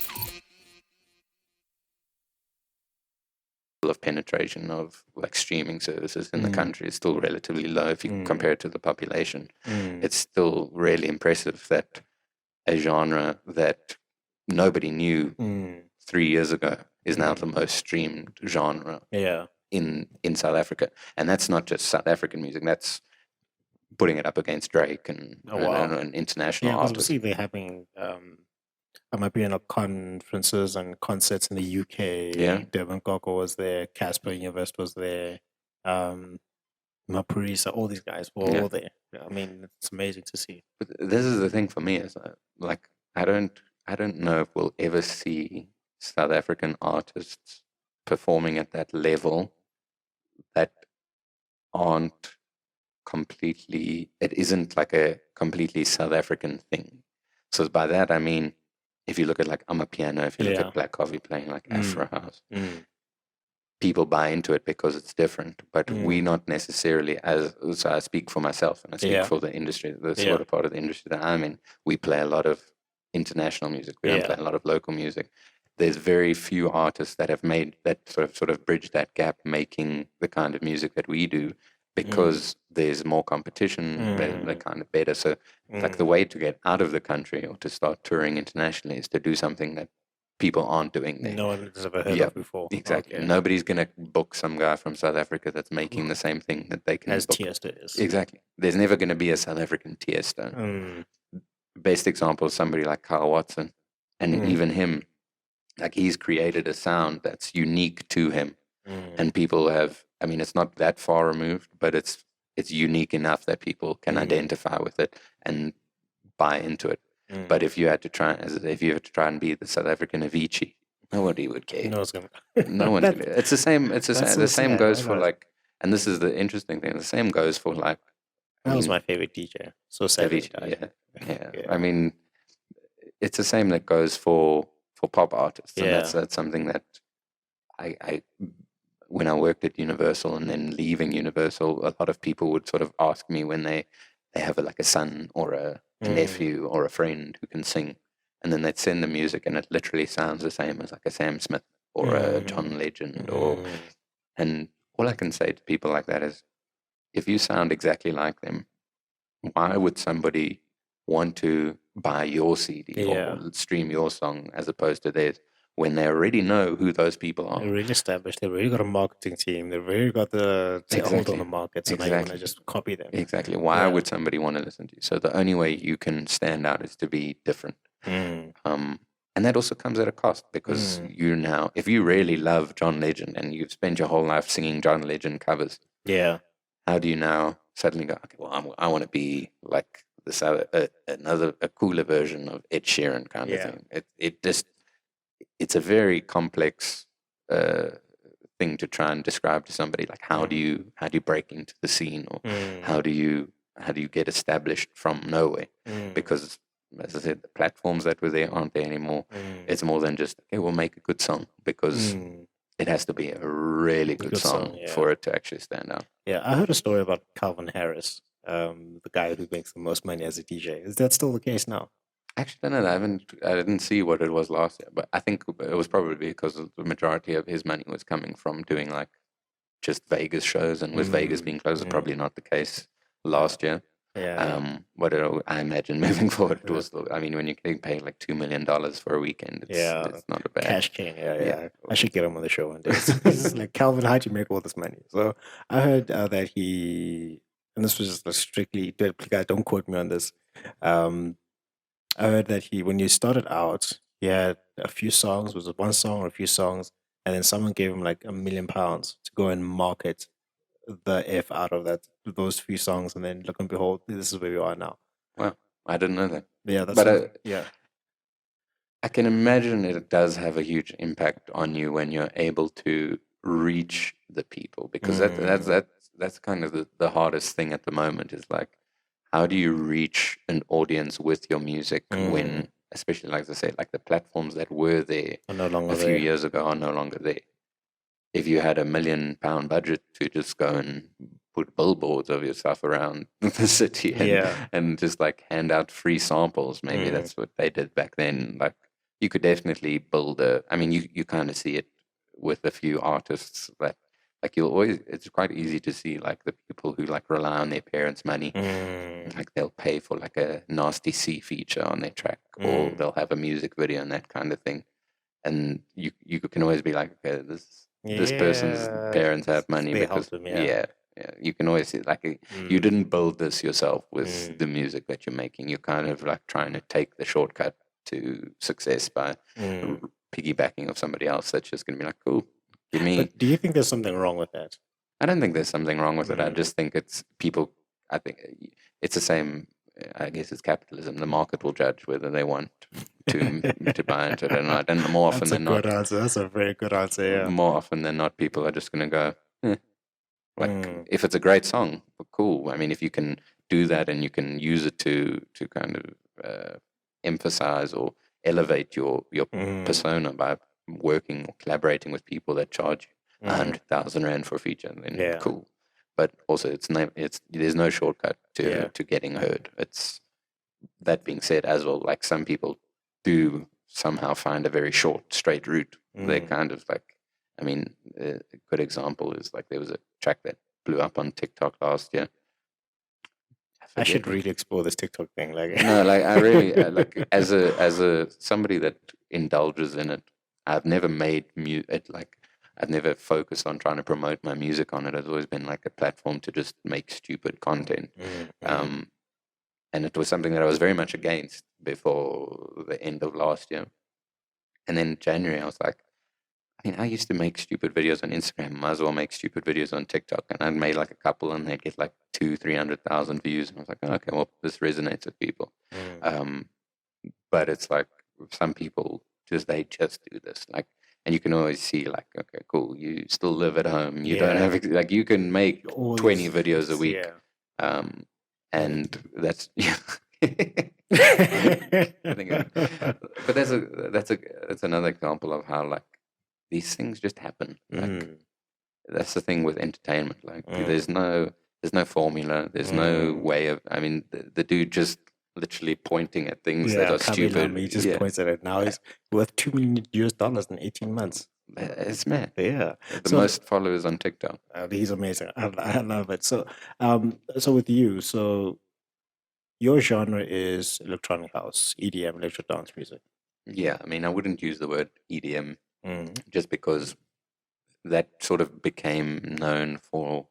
Of penetration of like streaming services in the country is still relatively low if you compare it to the population. It's still really impressive that a genre that nobody knew 3 years ago is now the most streamed genre in South Africa. And that's not just South African music, that's putting it up against Drake and international artists. See, they're having Amapiano conferences and concerts in the UK. Yeah. Devon Koko was there, Casper Universe was there, Mapurisa, all these guys were all there. I mean, it's amazing to see. But this is the thing for me is like I don't know if we'll ever see South African artists performing at that level that aren't completely. It isn't like a completely South African thing. So by that I mean, if you look at like Amapiano, if you look at Black Coffee playing like Afro House, people buy into it because it's different. But we not necessarily, so I speak for myself and I speak for the industry, the sort of part of the industry that I'm in. We play a lot of international music. We don't play a lot of local music. There's very few artists that have made that sort of bridge that gap, making the kind of music that we do, because there's more competition, they're kind of better. So like the way to get out of the country or to start touring internationally is to do something that people aren't doing there. No one has ever heard of before. Exactly. Okay. Nobody's going to book some guy from South Africa that's making the same thing that they can as book. Tiesto is. Exactly. There's never going to be a South African Tiesto. Best example is somebody like Carl Watson. And even him, like he's created a sound that's unique to him. And people have, I mean, it's not that far removed, but it's unique enough that people can identify with it and buy into it. But if you had to try and be the South African Avicii, nobody would care. No one's gonna. No one. It's the same. It's the same goes for like, and this is the interesting thing. The same goes for like. That was my favorite DJ. So sad. Avicii, yeah. I mean, it's the same that goes for pop artists. And that's something that I when I worked at Universal and then leaving Universal, a lot of people would sort of ask me when they have like a son or a nephew or a friend who can sing, and then they'd send the music and it literally sounds the same as like a Sam Smith or a John Legend and all I can say to people like that is, if you sound exactly like them, why would somebody want to buy your CD or stream your song as opposed to theirs when they already know who those people are? They're really established. They've already got a marketing team. They've already got the hold on the market. So now you want to just copy them. Exactly. Why would somebody want to listen to you? So the only way you can stand out is to be different. And that also comes at a cost, because you now, if you really love John Legend and you've spent your whole life singing John Legend covers, how do you now suddenly go, okay, well, I want to be like this other, a cooler version of Ed Sheeran kind of thing. It's a very complex thing to try and describe to somebody. Like how do you break into the scene, or how do you get established from nowhere? Because as I said, the platforms that were there aren't there anymore. It's more than just, okay, we'll make a good song, because it has to be a really good song for it to actually stand out. Yeah, I heard a story about Calvin Harris, the guy who makes the most money as a DJ. Is that still the case now? Actually, no, I didn't see what it was last year, but I think it was probably because the majority of his money was coming from doing like just Vegas shows, and with Vegas being closed, it's probably not the case last year. I imagine moving forward, it was. I mean, when you're getting paid like $2 million for a weekend, it's not a bad cash king. I should get him on the show one day. It's like, Calvin, how'd you make all this money? So I heard that he, and this was just like strictly, don't quote me on this. I heard that when you started out, he had a few songs, was it one song or a few songs, and then someone gave him like £1 million to go and market the F out of those few songs, and then look and behold, this is where we are now. Wow, I didn't know that. Yeah, that's But yeah. I can imagine it does have a huge impact on you when you're able to reach the people, because that's kind of the hardest thing at the moment is like, how do you reach an audience with your music when, especially like I say, like the platforms that were there Are no longer a few there. years ago are no longer there. If you had £1 million budget to just go and put billboards of your stuff around the city and just like hand out free samples, maybe that's what they did back then. Like you could definitely build I mean, you kind of see it with a few artists that like it's quite easy to see like the people who like rely on their parents' money. Like they'll pay for like a nasty C feature on their track, or they'll have a music video and that kind of thing. And you can always be like, okay, this person's parents have money they because helped them, you can always see like you didn't build this yourself with the music that you're making. You're kind of like trying to take the shortcut to success by piggybacking of somebody else that's just going to be like, cool, give me. But do you think there's something wrong with that? I don't think there's something wrong with it. I just think it's people. I think it's the same. I guess it's capitalism. The market will judge whether they want to buy into it or not. And more often than not, answer. That's a very good answer. Yeah. More often than not, people are just going to go, like if it's a great song, cool. I mean, if you can do that and you can use it to kind of emphasize or elevate your persona by working or collaborating with people that charge you 100,000 rand for a feature, then cool. But also, there's no shortcut to getting heard. It's that being said as well. Like some people do somehow find a very short, straight route. They kind of like. I mean, a good example is like there was a track that blew up on TikTok last year. I should really explore this TikTok thing. Like, no, like I really like as a somebody that indulges in it. I've never made it like. I've never focused on trying to promote my music on it. It's always been like a platform to just make stupid content. And it was something that I was very much against before the end of last year. And then January, I was like, I mean, I used to make stupid videos on Instagram. Might as well make stupid videos on TikTok. And I made like a couple and they'd get like 200,000-300,000 views. And I was like, oh, okay, well, this resonates with people. But it's like some people they just do this. Like, and you can always see like, okay, cool. You still live at home. You don't have, like, you can make 20 videos a week. And that's, I think, but that's another example of how like these things just happen. Like that's the thing with entertainment. Like there's no formula. There's no way of. I mean, the dude just literally pointing at things that are stupid. He just points at it. Now he's worth $2 million in 18 months. It's mad. Yeah, the most followers on TikTok. He's amazing. I love it. So, so with you, your genre is electronic house, EDM, electro dance music. Yeah, I mean, I wouldn't use the word EDM just because that sort of became known for,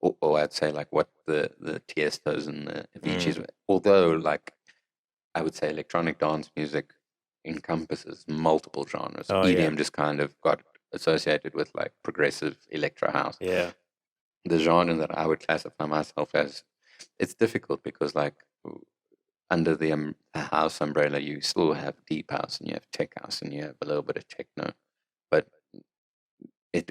or I'd say like what the Tiestos and the Aviciis were. Although, like, I would say electronic dance music encompasses multiple genres. EDM just kind of got associated with like progressive electro house. Yeah. The genre that I would classify myself as, it's difficult because like under the house umbrella, you still have deep house and you have tech house and you have a little bit of techno. But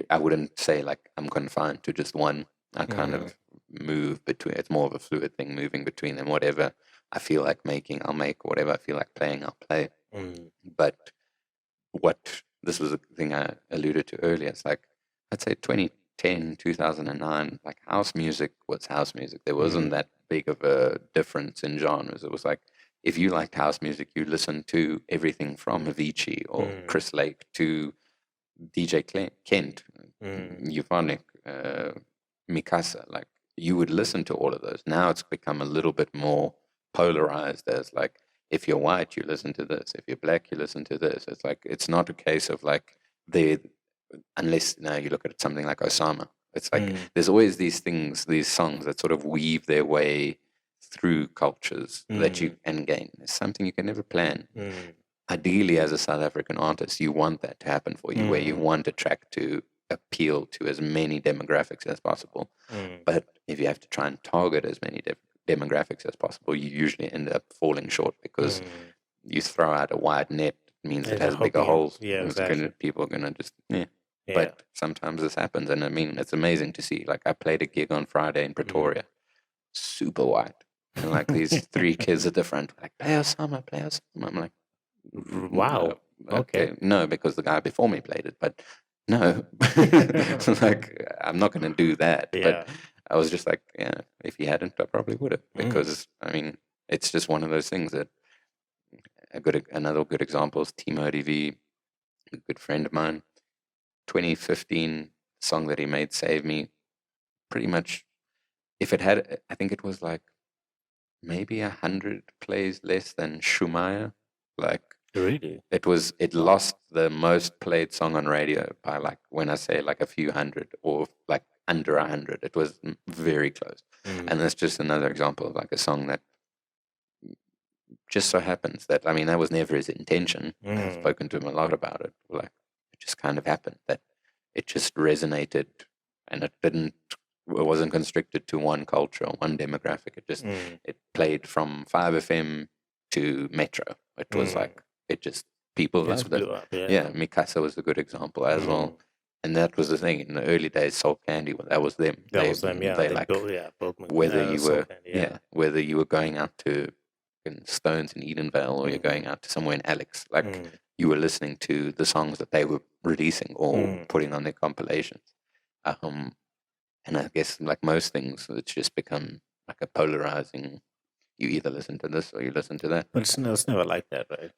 I wouldn't say like I'm confined to just one. I kind of move between. It's more of a fluid thing, moving between them. Whatever I feel like making, I'll make. Whatever I feel like playing, I'll play. But this was a thing I alluded to earlier. It's like I'd say 2010, 2009, like house music was house music. There wasn't that big of a difference in genres. It was like if you liked house music, you listened to everything from Avicii or Chris Lake to DJ Kent, Euphonic, Mikasa. Like you would listen to all of those. Now it's become a little bit more polarized as like if you're white, you listen to this. If you're black, you listen to this. It's like it's not a case of like unless you look at something like Osama. It's like there's always these things, these songs that sort of weave their way through cultures that you can gain. It's something you can never plan. ideally, as a South African artist, you want that to happen for you, where you want a track to appeal to as many demographics as possible. But if you have to try and target as many demographics as possible, you usually end up falling short because you throw out a wide net. It means it has bigger holes. Yeah, exactly. People are going to just, Yeah. But sometimes this happens. And I mean, it's amazing to see. Like, I played a gig on Friday in Pretoria, super white. And like these three kids at the front, like, play us summer, play us summer. I'm like, Wow. Okay. No, because the guy before me played it, but no. Like, I'm not going to do that. Yeah. But I was just like, yeah, if he hadn't, I probably would have. Because, I mean, it's just one of those things that another good example is Timo DV, a good friend of mine. 2015 song that he made, Save Me, pretty much, if it had, I think it was like maybe 100 plays less than Shumaya. Like, Really? it lost the most played song on radio by, like, when I say like a few hundred or like under 100, it was very close. And that's just another example of like a song that just so happens that, I mean, that was never his intention. I've spoken to him a lot about it. Like, it just kind of happened that it just resonated, and it wasn't constricted to one culture or one demographic. It just it played from 5FM to Metro. It was like, it just, people loved it. Blew up, Yeah, Mikasa was a good example as well. And that was the thing in the early days. Soul Candy, that was them. That was them. Yeah, They they like, built whether you Soul were Candy, whether you were going out to Stones in Edenvale or you're going out to somewhere in Alex, like, you were listening to the songs that they were releasing or putting on their compilations. And I guess, like most things, it's just become like a polarizing. You either listen to this or you listen to that. But it's never like that, right?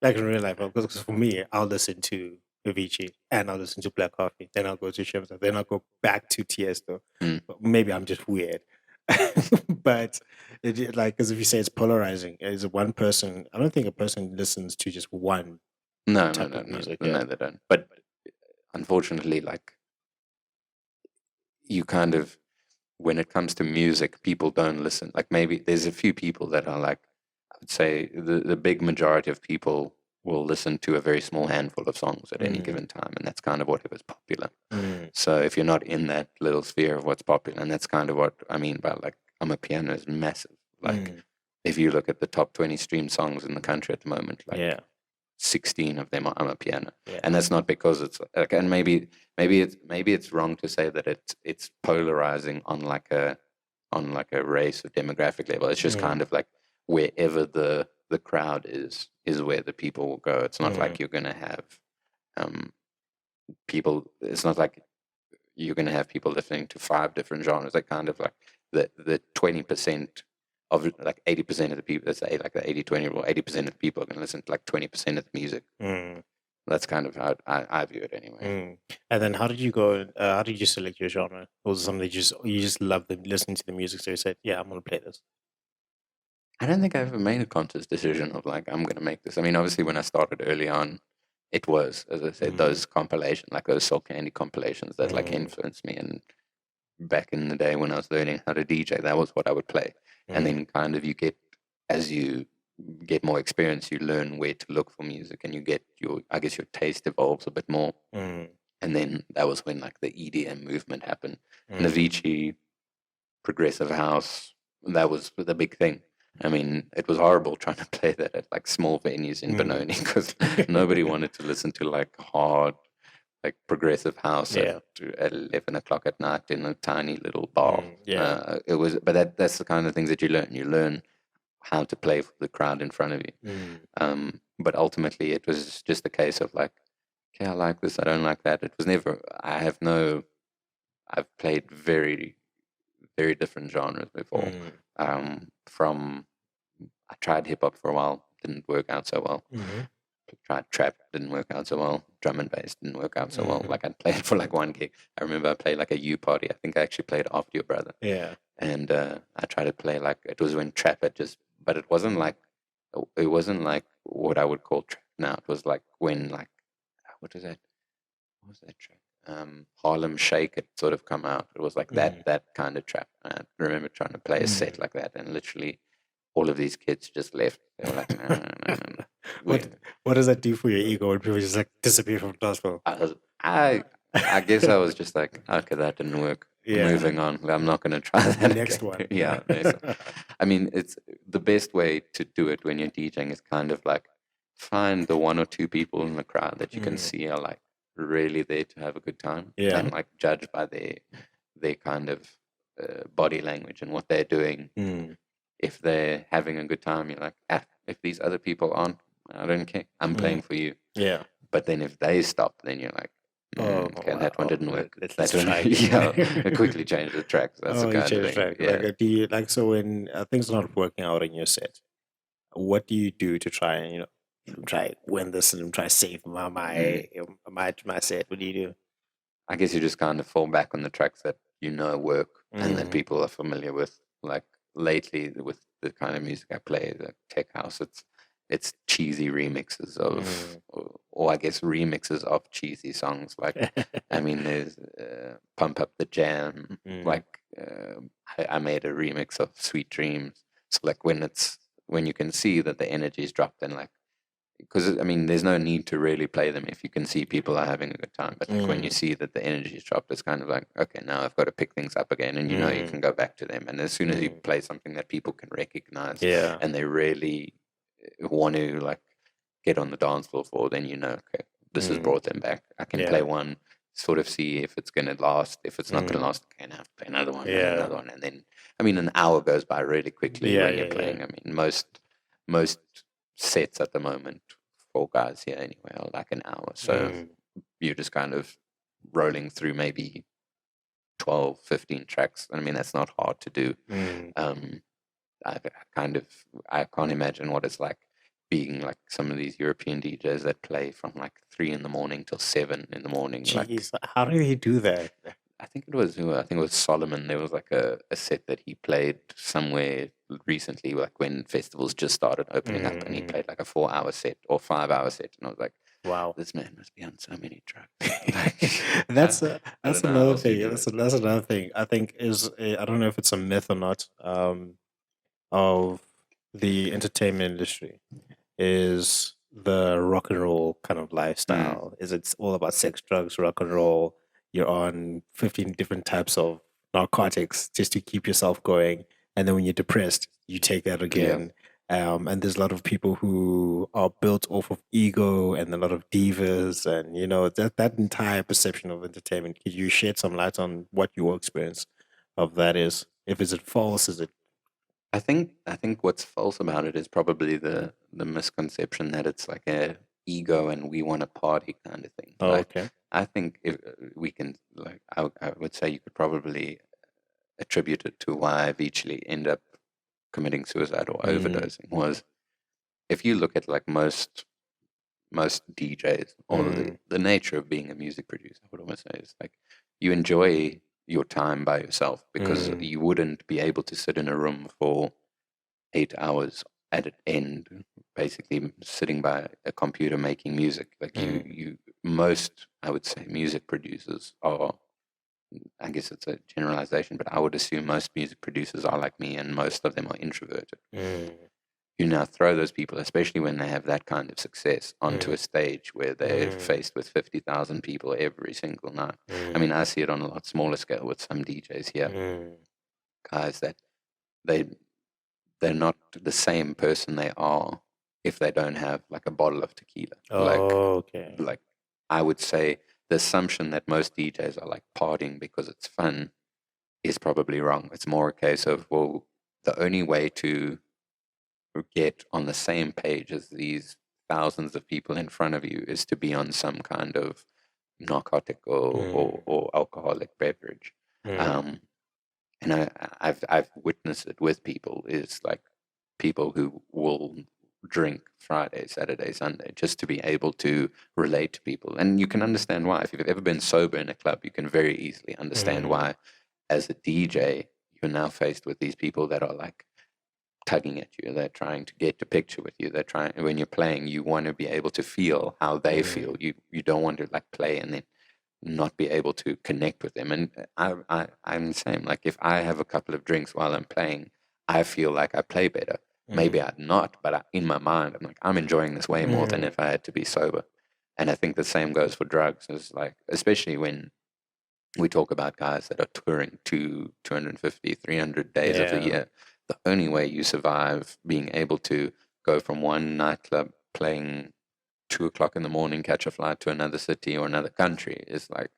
Like in real life, because for me, I'll listen to Avicii and I'll listen to Black Coffee, then I'll go to Shemsa, then I'll go back to Tiesto. But maybe I'm just weird. But like, as if you say, it's polarizing. Is one person? I don't think a person listens to just one type of music. No, they don't. But unfortunately, like, you kind of, when it comes to music, people don't listen. Like, maybe there's a few people that are like, I would say the big majority of people will listen to a very small handful of songs at any given time, and that's kind of whatever's popular. So if you're not in that little sphere of what's popular, and that's kind of what I mean by, like, Amapiano is massive. Like, if you look at the top 20 streamed songs in the country at the moment, like, 16 of them are Amapiano. And that's not because it's like, and maybe it's wrong to say that it's polarizing on like a race or demographic level. It's just kind of like, wherever the crowd is where the people will go. It's not like you're going to have people. It's not like you're going to have people listening to 5 different genres. Like, kind of like the 20% of, like, 80% of the people. Let's say like the 80-20 rule. 80% of the people are going to listen to like 20% of the music. That's kind of how I view it anyway. And then how did you go? How did you select your genre? Was it something you just loved listening to the music, so you said, "Yeah, I'm going to play this"? I don't think I ever made a conscious decision of like, I'm going to make this. I mean, obviously, when I started early on, it was, as I said, those compilations, like those Soul Candy compilations that like influenced me. And back in the day when I was learning how to DJ, that was what I would play. And then kind of as you get more experience, you learn where to look for music, and you get your taste evolves a bit more. And then that was when like the EDM movement happened. And Avicii, progressive house, that was the big thing. I mean, it was horrible trying to play that at like small venues in Benoni because nobody wanted to listen to like hard, like progressive house at 11 o'clock at night in a tiny little bar. It was, but that's the kind of things that you learn. You learn how to play for the crowd in front of you. But ultimately, it was just a case of like, okay, I like this, I don't like that. It was never. I've played very, very different genres before. I tried hip hop for a while, didn't work out so well. Tried trap, didn't work out so well. Drum and bass didn't work out so well. Like, I played for like one gig. I remember I played like a U party. I think I actually played after your brother. And I tried to play like, it was when trap had just, but it wasn't like what I would call trap now. It was like when like, what was that track? Harlem Shake had sort of come out. It was like that kind of trap. I remember trying to play a set like that, and literally all of these kids just left. They were like, no. what does that do for your ego when people just like disappear from the dance floor? I guess I was just like, okay, that didn't work. Yeah. Moving on. I'm not going to try that Next again. one. Yeah. I mean, it's the best way to do it when you're DJing is kind of like find the one or two people in the crowd that you can see are like really there to have a good time, Yeah. and like judge by their kind of body language and what they're doing. If they're having a good time, you're like, if these other people aren't, I don't care. I'm playing for you. Yeah. But then if they stop, then you're like, okay, that one didn't work. Let's That try one, again. I quickly change the tracks. That's the You kind of change thing. track. Yeah. Like, do you like so when things are not working out in your set? What do you do to try and try win this and try save my set? What do you do? I guess you just kind of fall back on the tracks that work and that Mm. people are familiar with. Like lately, with the kind of music I play, the tech house, it's cheesy remixes of, or I guess remixes of cheesy songs. Like, I mean, there's Pump Up the Jam. Like, I made a remix of Sweet Dreams. So like when you can see that the energy's dropped, and like, because I mean, there's no need to really play them if you can see people are having a good time. But like when you see that the energy's dropped, it's kind of like, okay, now I've got to pick things up again, and you can go back to them. And as soon as you play something that people can recognize, and they really want to like get on the dance floor for, then okay, this has brought them back. I can play one, sort of see if it's going to last. If it's not going to last, okay, now I have to play another one, and another one, and then I mean, an hour goes by really quickly when you're playing. I mean, most sets at the moment for guys here anyway are like an hour, so you're just kind of rolling through maybe 12, 15 tracks. I mean, that's not hard to do. I can't imagine what it's like being like some of these European DJs that play from like 3 in the morning till 7 in the morning. Jeez, how do they do that? I think it was Solomon. There was like a set that he played somewhere recently, like when festivals just started opening up, and he played like a 4-hour set or 5-hour set, and I was like, wow, this man must be on so many drugs. That's don't know how another else you thing. do That's it. another thing. I think I don't know if it's a myth or not. Of the entertainment industry is the rock and roll kind of lifestyle. Is it's all about sex, drugs, rock and roll. You're on 15 different types of narcotics just to keep yourself going, and then when you're depressed, you take that again. And there's a lot of people who are built off of ego and a lot of divas, and that entire perception of entertainment. Could you shed some light on what your experience of that is? Is it false? Is it I think what's false about it is probably the misconception that it's like a ego and we want to party kind of thing. okay? I think if we can, like, I would say you could probably attribute it to why I eventually end up committing suicide or overdosing was, if you look at like most DJs or the nature of being a music producer, I would almost say is like you enjoy your time by yourself, because you wouldn't be able to sit in a room for 8 hours at an end, basically sitting by a computer making music. Like most, I would say, music producers are, I guess it's a generalization, but I would assume most music producers are like me, and most of them are introverted. You now throw those people, especially when they have that kind of success, onto a stage where they're faced with 50,000 people every single night. I mean, I see it on a lot smaller scale with some DJs here. Guys that they're not the same person they are if they don't have like a bottle of tequila. Okay. Like I would say the assumption that most DJs are like partying because it's fun is probably wrong. It's more a case of, well, the only way to get on the same page as these thousands of people in front of you is to be on some kind of narcotic or alcoholic beverage. And I've witnessed it with people, is like people who will drink Friday, Saturday, Sunday, just to be able to relate to people. And you can understand why. If you've ever been sober in a club, you can very easily understand why, as a DJ, you're now faced with these people that are like tugging at you. They're trying to get a picture with you. They're trying, when you're playing, you want to be able to feel how they feel. You don't want to like play and then not be able to connect with them. And I'm the same. Like if I have a couple of drinks while I'm playing, I feel like I play better. Maybe I'd not, but in my mind, I'm like, I'm enjoying this way more than if I had to be sober. And I think the same goes for drugs. It's like, especially when we talk about guys that are touring 250, 300 days of the Yeah. year. The only way you survive being able to go from one nightclub playing 2 o'clock in the morning, catch a flight to another city or another country is like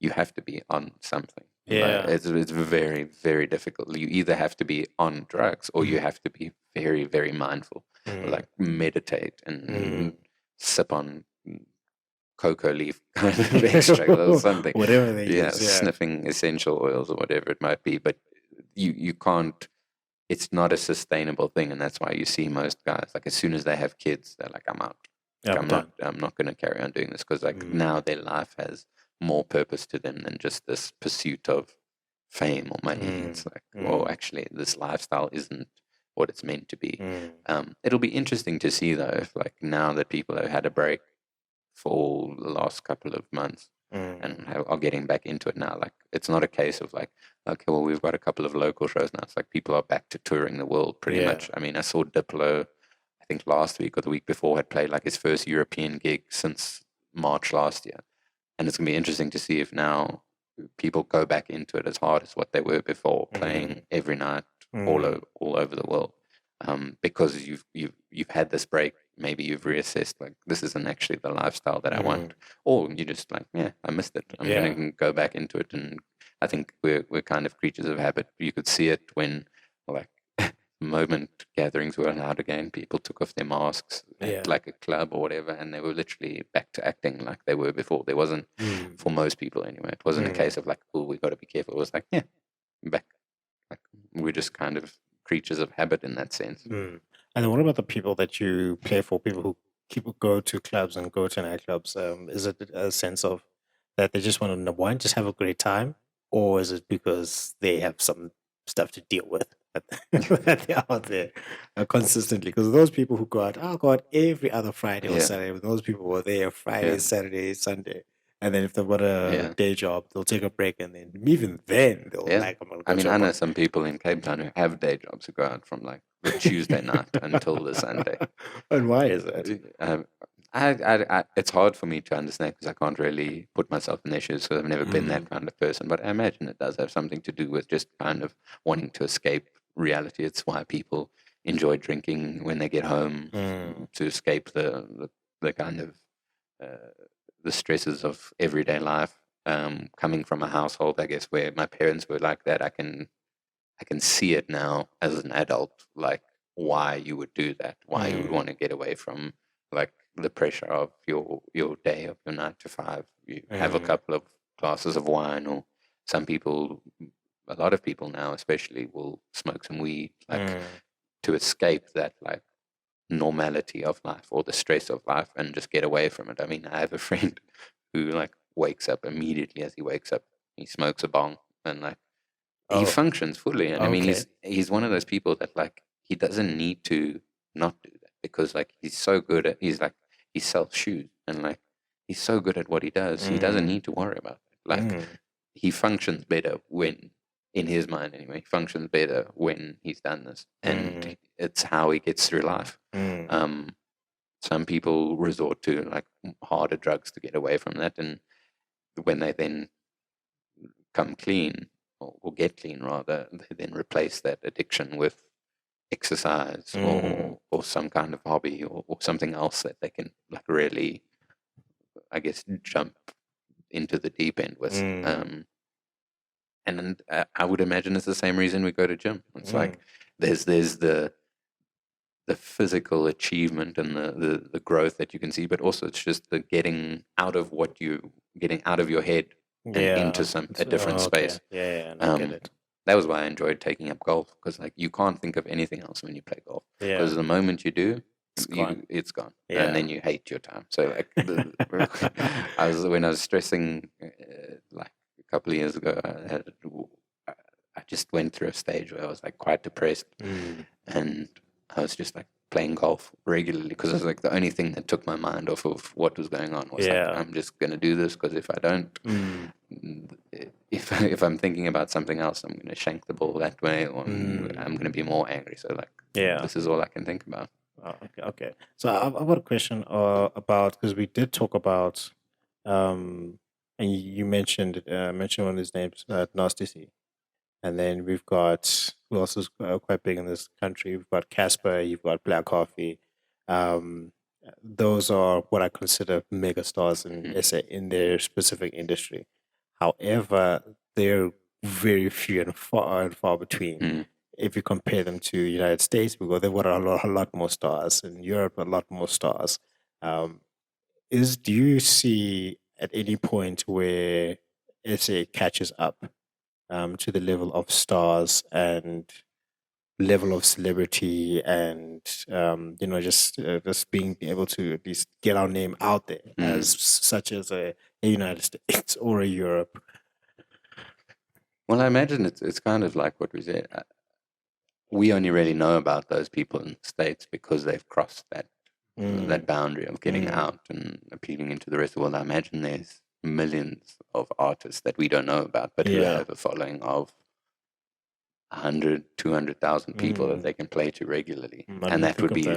you have to be on something. Yeah. It's very, very difficult. You either have to be on drugs or you have to be very, very mindful, like meditate and sip on cocoa leaf kind of extract or something. Whatever they Yeah, use. Yeah. sniffing essential oils or whatever it might be. But you can't, it's not a sustainable thing. And that's why you see most guys, like as soon as they have kids, they're like, I'm out. Like, I'm not going to carry on doing this because like now their life has more purpose to them than just this pursuit of fame or money. It's like, well, actually, this lifestyle isn't what it's meant to be. It'll be interesting to see though, if like now that people have had a break for the last couple of months and are getting back into it now. Like it's not a case of like, okay, well, we've got a couple of local shows now. It's like people are back to touring the world pretty much. I mean, I saw Diplo, I think last week or the week before, had played like his first European gig since March last year. And it's going to be interesting to see if now people go back into it as hard as what they were before, playing every night all over the world. Because you've had this break, maybe you've reassessed like this isn't actually the lifestyle that I want, or you just like, yeah, I missed it. I'm going to go back into it. And I think we're kind of creatures of habit. You could see it when like moment gatherings were allowed again. People took off their masks at like a club or whatever, and they were literally back to acting like they were before. There wasn't, for most people anyway, it wasn't a case of like, oh, we got to be careful. It was like, yeah, back. Like we're just kind of creatures of habit in that sense. And then what about the people that you play for? People who go to clubs and go to nightclubs. Is it a sense of that they just want to one just have a great time, or is it because they have some stuff to deal with that they're out there consistently? Because those people who go out, I'll go out every other Friday or Saturday. But those people were there Friday, Saturday, Sunday. And then if they've got a day job, they'll take a break, and then even then they'll like. I mean, I know some people in Cape Town who have day jobs who go out from like the Tuesday night until the Sunday. And why is that? It's hard for me to understand because I can't really put myself in their shoes because I've never been that kind of person. But I imagine it does have something to do with just kind of wanting to escape reality. It's why people enjoy drinking when they get home to escape the kind of the stresses of everyday life. Coming from a household, I guess, where my parents were like that, I can see it now as an adult, like why you would do that, why you would want to get away from like the pressure of your day, of your 9 to 5. You have a couple of glasses of wine, or some people, a lot of people now especially, will smoke some weed, like to escape that like normality of life or the stress of life and just get away from it. I mean, I have a friend who like wakes up immediately as he wakes up, he smokes a bong and like he functions fully. And I mean, he's one of those people that like he doesn't need to not do that because like he's so good at, he's like, he sells shoes and like he's so good at what he does. He doesn't need to worry about it. Like he functions better when, in his mind anyway, he functions better when he's done this, and it's how he gets through life. Some people resort to like harder drugs to get away from that, and when they then come clean or get clean rather, they then replace that addiction with exercise or some kind of hobby or something else that they can like really, I guess, jump into the deep end with. And I would imagine it's the same reason we go to gym. It's like there's the physical achievement and the growth that you can see, but also it's just the getting out of your head and into a different space. I get it. That was why I enjoyed taking up golf, because like you can't think of anything else when you play golf. Because the moment you do, it's gone, and then you hate your time. So like, when I was stressing, like a couple of years ago, I just went through a stage where I was like quite depressed, and I was just like playing golf regularly because it was like the only thing that took my mind off of what was going on was like, I'm just going to do this because if I don't, if I'm thinking about something else, I'm going to shank the ball that way, or I'm going to be more angry. So like, Yeah. this is all I can think about. Oh, okay. So I've got a question about, because we did talk about, and you mentioned one of his names, Nasty C. And then we've got, who else is quite big in this country? We've got Casper, you've got Black Coffee. Um, those are what I consider mega stars in SA in their specific industry. However, they're very few and far between. Mm. If you compare them to the United States, because they've got a lot more stars. In Europe, a lot more stars. Do you see at any point where SA catches up to the level of stars and level of celebrity, and just being able to at least get our name out there as such as a United States or a Europe? Well, I imagine it's kind of like what we said. We only really know about those people in the States because they've crossed that boundary of getting out and appealing into the rest of the world. I imagine there's millions of artists that we don't know about, but who have a following of 100, 200,000 people that they can play to regularly. And that would be,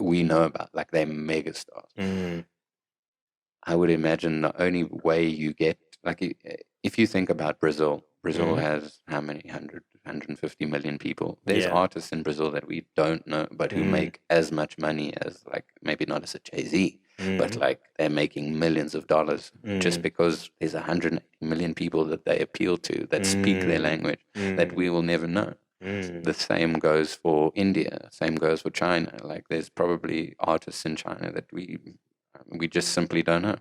we know about, like, they're mega stars. I would imagine the only way you get, like, if you think about Brazil has how many, 150 million people. There's artists in Brazil that we don't know, but who make as much money as, like, maybe not as a Jay-Z, but like they're making millions of dollars just because there's 180 million people that they appeal to that speak their language that we will never know. The same goes for India, same goes for China. Like, there's probably artists in China that we just simply don't know.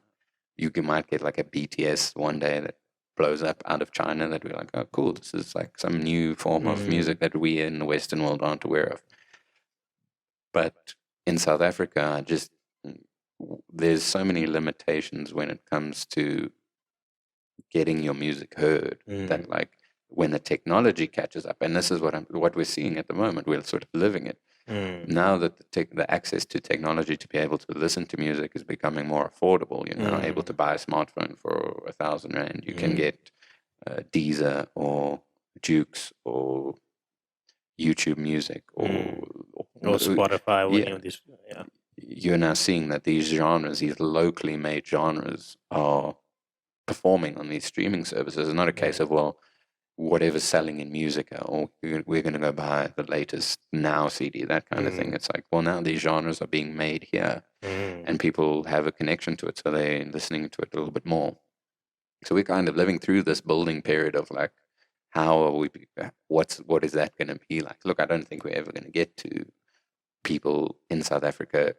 You might get like a BTS one day that blows up out of China that we're like, oh, cool, this is like some new form of music that we in the Western world aren't aware of. But in South Africa, there's so many limitations when it comes to getting your music heard that, like, when the technology catches up, and this is what we're seeing at the moment, we're sort of living it. Now that the access to technology to be able to listen to music is becoming more affordable, you're now able to buy a smartphone for 1,000 rand. You can get Deezer or Jukes or YouTube Music or Spotify. You're now seeing that these genres, these locally made genres, are performing on these streaming services. It's not a case of, well, whatever's selling in music, or we're going to go buy the latest Now CD, that kind of thing. It's like, well, now these genres are being made here and people have a connection to it, so they're listening to it a little bit more. So we're kind of living through this building period of, like, how are we, what is that going to be like? Look, I don't think we're ever going to get to people in South Africa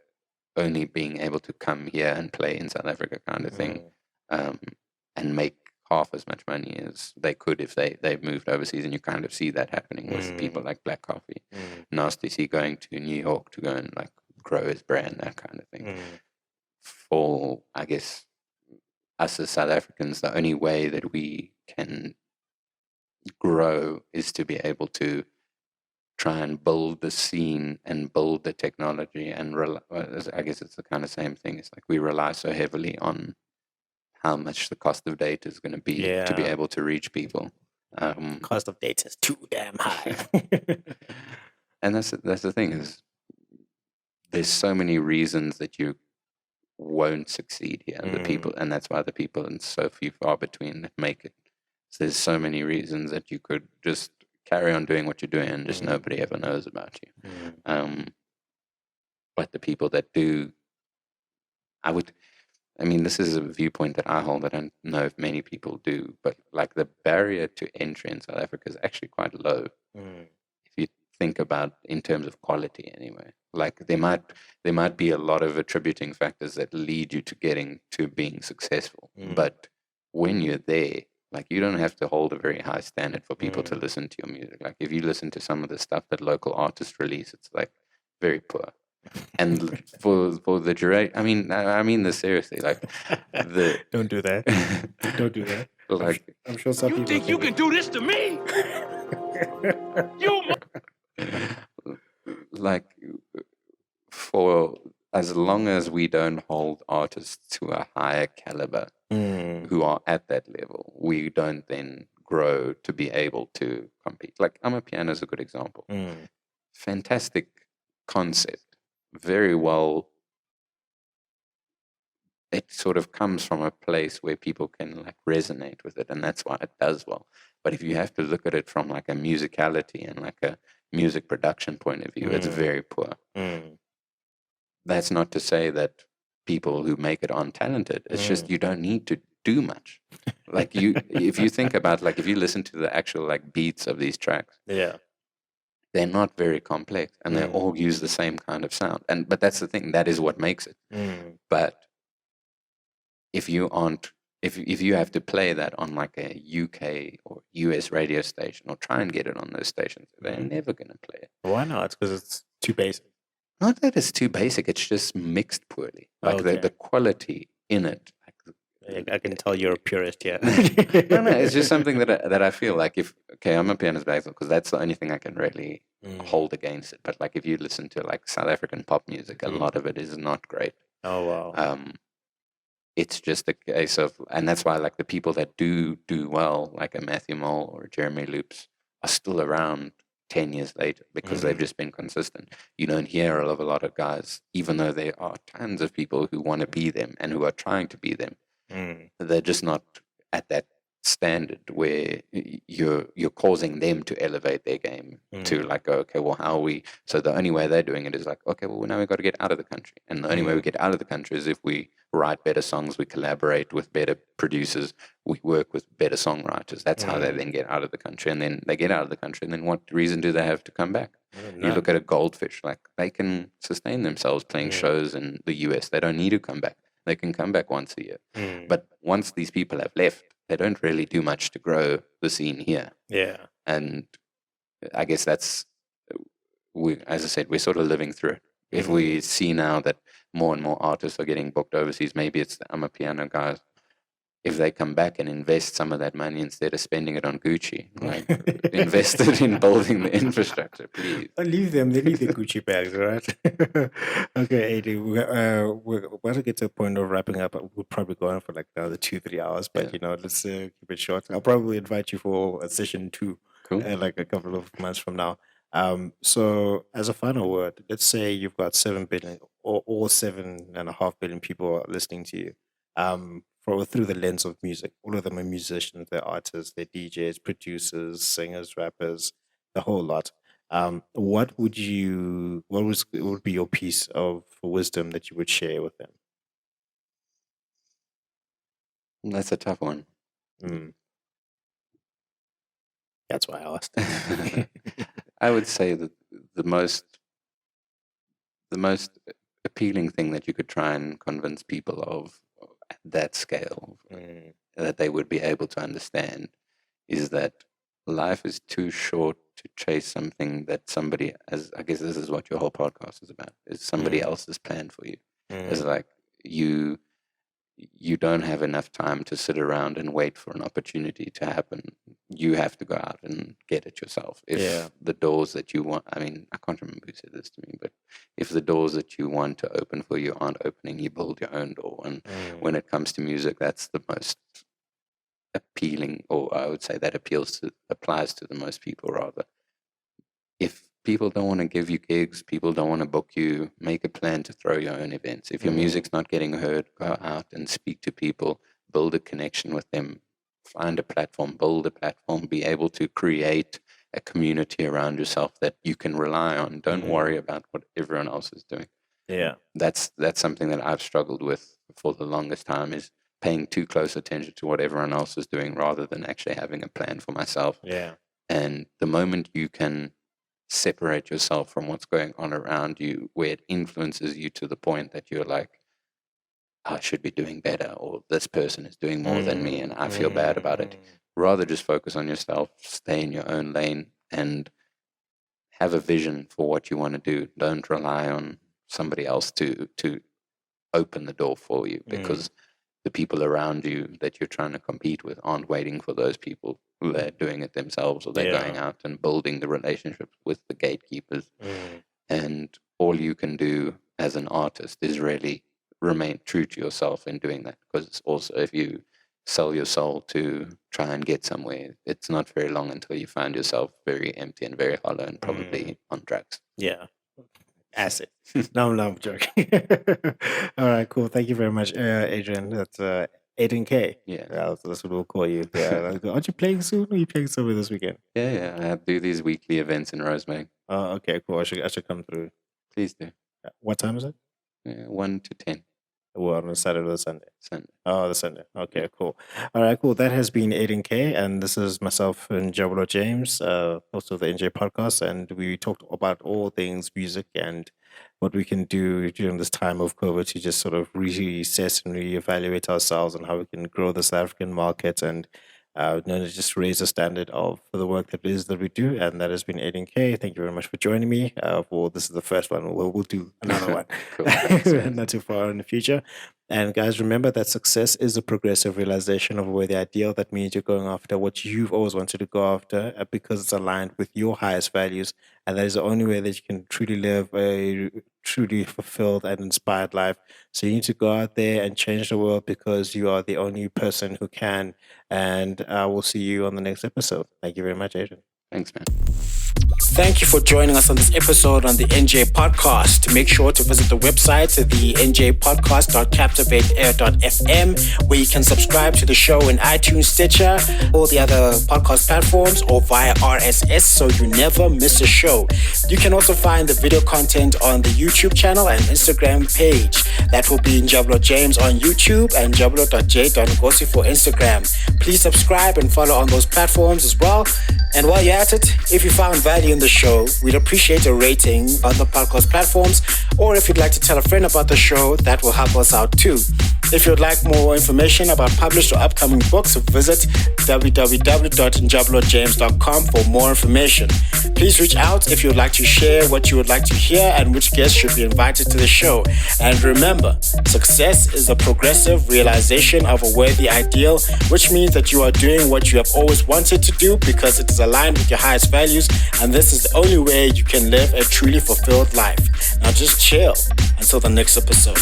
only being able to come here and play in South Africa kind of thing, and make half as much money as they could if they moved overseas. And you kind of see that happening with people like Black Coffee, Nasty C going to New York to go and, like, grow his brand, that kind of thing. For, I guess, us as South Africans, the only way that we can grow is to be able to try and build the scene and build the technology, and I guess it's the kind of same thing. It's like we rely so heavily on how much the cost of data is going to be to be able to reach people. Cost of data is too damn high. And that's the thing, is there's so many reasons that you won't succeed here. The people, and that's why the people are so few far between that make it. So there's so many reasons that you could just carry on doing what you're doing and just nobody ever knows about you. But the people that do, this is a viewpoint that I hold. I don't know if many people do, but, like, the barrier to entry in South Africa is actually quite low. If you think about in terms of quality anyway. Like, there might be a lot of attributing factors that lead you to getting to being successful. But when you're there, like, you don't have to hold a very high standard for people to listen to your music. Like, if you listen to some of the stuff that local artists release, it's, like, very poor. And for the duration, I mean this seriously. Like, don't do that. Don't do that. Like, I'm sure some people think you can do this to me? You like, for as long as we don't hold artists to a higher caliber who are at that level, we don't then grow to be able to compete. Like Amapiano is a good example. Fantastic concept, very well. It sort of comes from a place where people can like resonate with it, and that's why it does well. But if you have to look at it from like a musicality and like a music production point of view, it's very poor. That's not to say that people who make it aren't talented. It's just you don't need to do much. Like if you think about, like, if you listen to the actual like beats of these tracks, they're not very complex, and they all use the same kind of sound. But that's the thing. That is what makes it. But if you aren't, if you have to play that on like a UK or US radio station, or try and get it on those stations, they're never going to play it. Why not? Because it's too basic. Not that it's too basic, it's just mixed poorly. Like the quality in it. I can tell you're a purist here. No, it's just something that I feel like I'm a pianist back because that's the only thing I can really hold against it. But like if you listen to like South African pop music, a lot of it is not great. Oh wow. It's just a case of, and that's why like the people that do well, like a Matthew Mole or Jeremy Loops, are still around 10 years later because they've just been consistent. You don't hear of a lot of guys, even though there are tons of people who want to be them and who are trying to be them. They're just not at that standard where you're causing them to elevate their game to like, okay, well, how are we? So the only way they're doing it is like, okay, well, now we've got to get out of the country. And the only way we get out of the country is if we write better songs, we collaborate with better producers, we work with better songwriters. That's how they then get out of the country. And then they get out of the country, and then what reason do they have to come back? You look at a Goldfish, like they can sustain themselves playing shows in the US. They don't need to come back. They can come back once a year. But once these people have left, they don't really do much to grow the scene here. Yeah. And I guess that's, as I said, we're sort of living through it. If we see now that more and more artists are getting booked overseas, maybe it's the Amapiano guys. If they come back and invest some of that money instead of spending it on Gucci, like invest it in building the infrastructure, please. Leave them. They need the Gucci bags, right? Okay, Adrien, we're about to get to a point of wrapping up. We'll probably go on for like another 2-3 hours, but let's keep it short. I'll probably invite you for a session 2, like a couple of months from now. So as a final word, let's say you've got 7 billion or all 7.5 billion people are listening to you. Through the lens of music. All of them are musicians, they're artists, they're DJs, producers, singers, rappers, the whole lot. What would be your piece of wisdom that you would share with them? That's a tough one. That's why I asked. I would say that the most appealing thing that you could try and convince people of at that scale that they would be able to understand is that life is too short to chase something that somebody, as I guess this is what your whole podcast is about, is somebody else's plan for you. It's like you don't have enough time to sit around and wait for an opportunity to happen. You have to go out and get it yourself. If the doors that you want, I mean, I can't remember who said this to me, but if the doors that you want to open for you aren't opening, you build your own door. And when it comes to music, that's the most appealing, or I would say that applies to the most people rather. If people don't want to give you gigs, people don't want to book you, make a plan to throw your own events. If your music's not getting heard, go out and speak to people, build a connection with them, find a platform, build a platform, be able to create a community around yourself that you can rely on. Don't worry about what everyone else is doing. Yeah. That's something that I've struggled with for the longest time, is paying too close attention to what everyone else is doing rather than actually having a plan for myself. Yeah. And the moment you can separate yourself from what's going on around you, where it influences you to the point that you're like, I should be doing better, or this person is doing more than me and I feel bad about it. Rather just focus on yourself, stay in your own lane, and have a vision for what you want to do. Don't rely on somebody else to open the door for you, because the people around you that you're trying to compete with aren't waiting for those people. They're doing it themselves, or they're going out and building the relationships with the gatekeepers. And all you can do as an artist is really remain true to yourself in doing that. Because also, if you sell your soul to try and get somewhere, it's not very long until you find yourself very empty and very hollow and probably on drugs. Yeah. Acid. No, I'm joking. All right, cool. Thank you very much, Adrien. That's Adrien K. Yeah. That's what we'll call you. Yeah. Aren't you playing soon? Or are you playing somewhere this weekend? Yeah. I do these weekly events in Rosebank. Oh, okay, cool. I should come through. Please do. What time is it? 1 to 10. Well, on a Saturday or Sunday? Sunday. Oh, the Sunday. Okay, cool. All right, cool. That has been Adrien K, and this is myself and Jablo James, host of the NJ podcast, and we talked about all things music and what we can do during this time of COVID to just sort of reassess and reevaluate ourselves and how we can grow the South African market and just raise the standard of the work that it is that we do. And that has been Adrien K. Thank you very much for joining me. This is the first one. We'll do another one. Cool. Thanks, man. Not too far in the future. And guys, remember that success is a progressive realization of where the ideal. That means you're going after what you've always wanted to go after because it's aligned with your highest values. And that is the only way that you can truly live a truly fulfilled and inspired life. So you need to go out there and change the world because you are the only person who can. And I will see you on the next episode. Thank you very much, Adrien. Thanks, man. Thank you for joining us on this episode on the NJ Podcast. Make sure to visit the website, the njpodcast.captivate.fm, where you can subscribe to the show in iTunes, Stitcher, all the other podcast platforms, or via RSS so you never miss a show. You can also find the video content on the YouTube channel and Instagram page. That will be Jablo James on YouTube and jablo.j.ngosi for Instagram. Please subscribe and follow on those platforms as well. And while you're at it, if you found value in the show, we'd appreciate a rating on the podcast platforms, or if you'd like to tell a friend about the show, that will help us out too. If you'd like more information about published or upcoming books, visit www.njablojames.com for more information. Please reach out if you'd like to share what you would like to hear and which guests should be invited to the show. And remember, success is a progressive realization of a worthy ideal, which means that you are doing what you have always wanted to do because it is aligned with your highest values, and this is the only way you can live a truly fulfilled life. Now just chill until the next episode.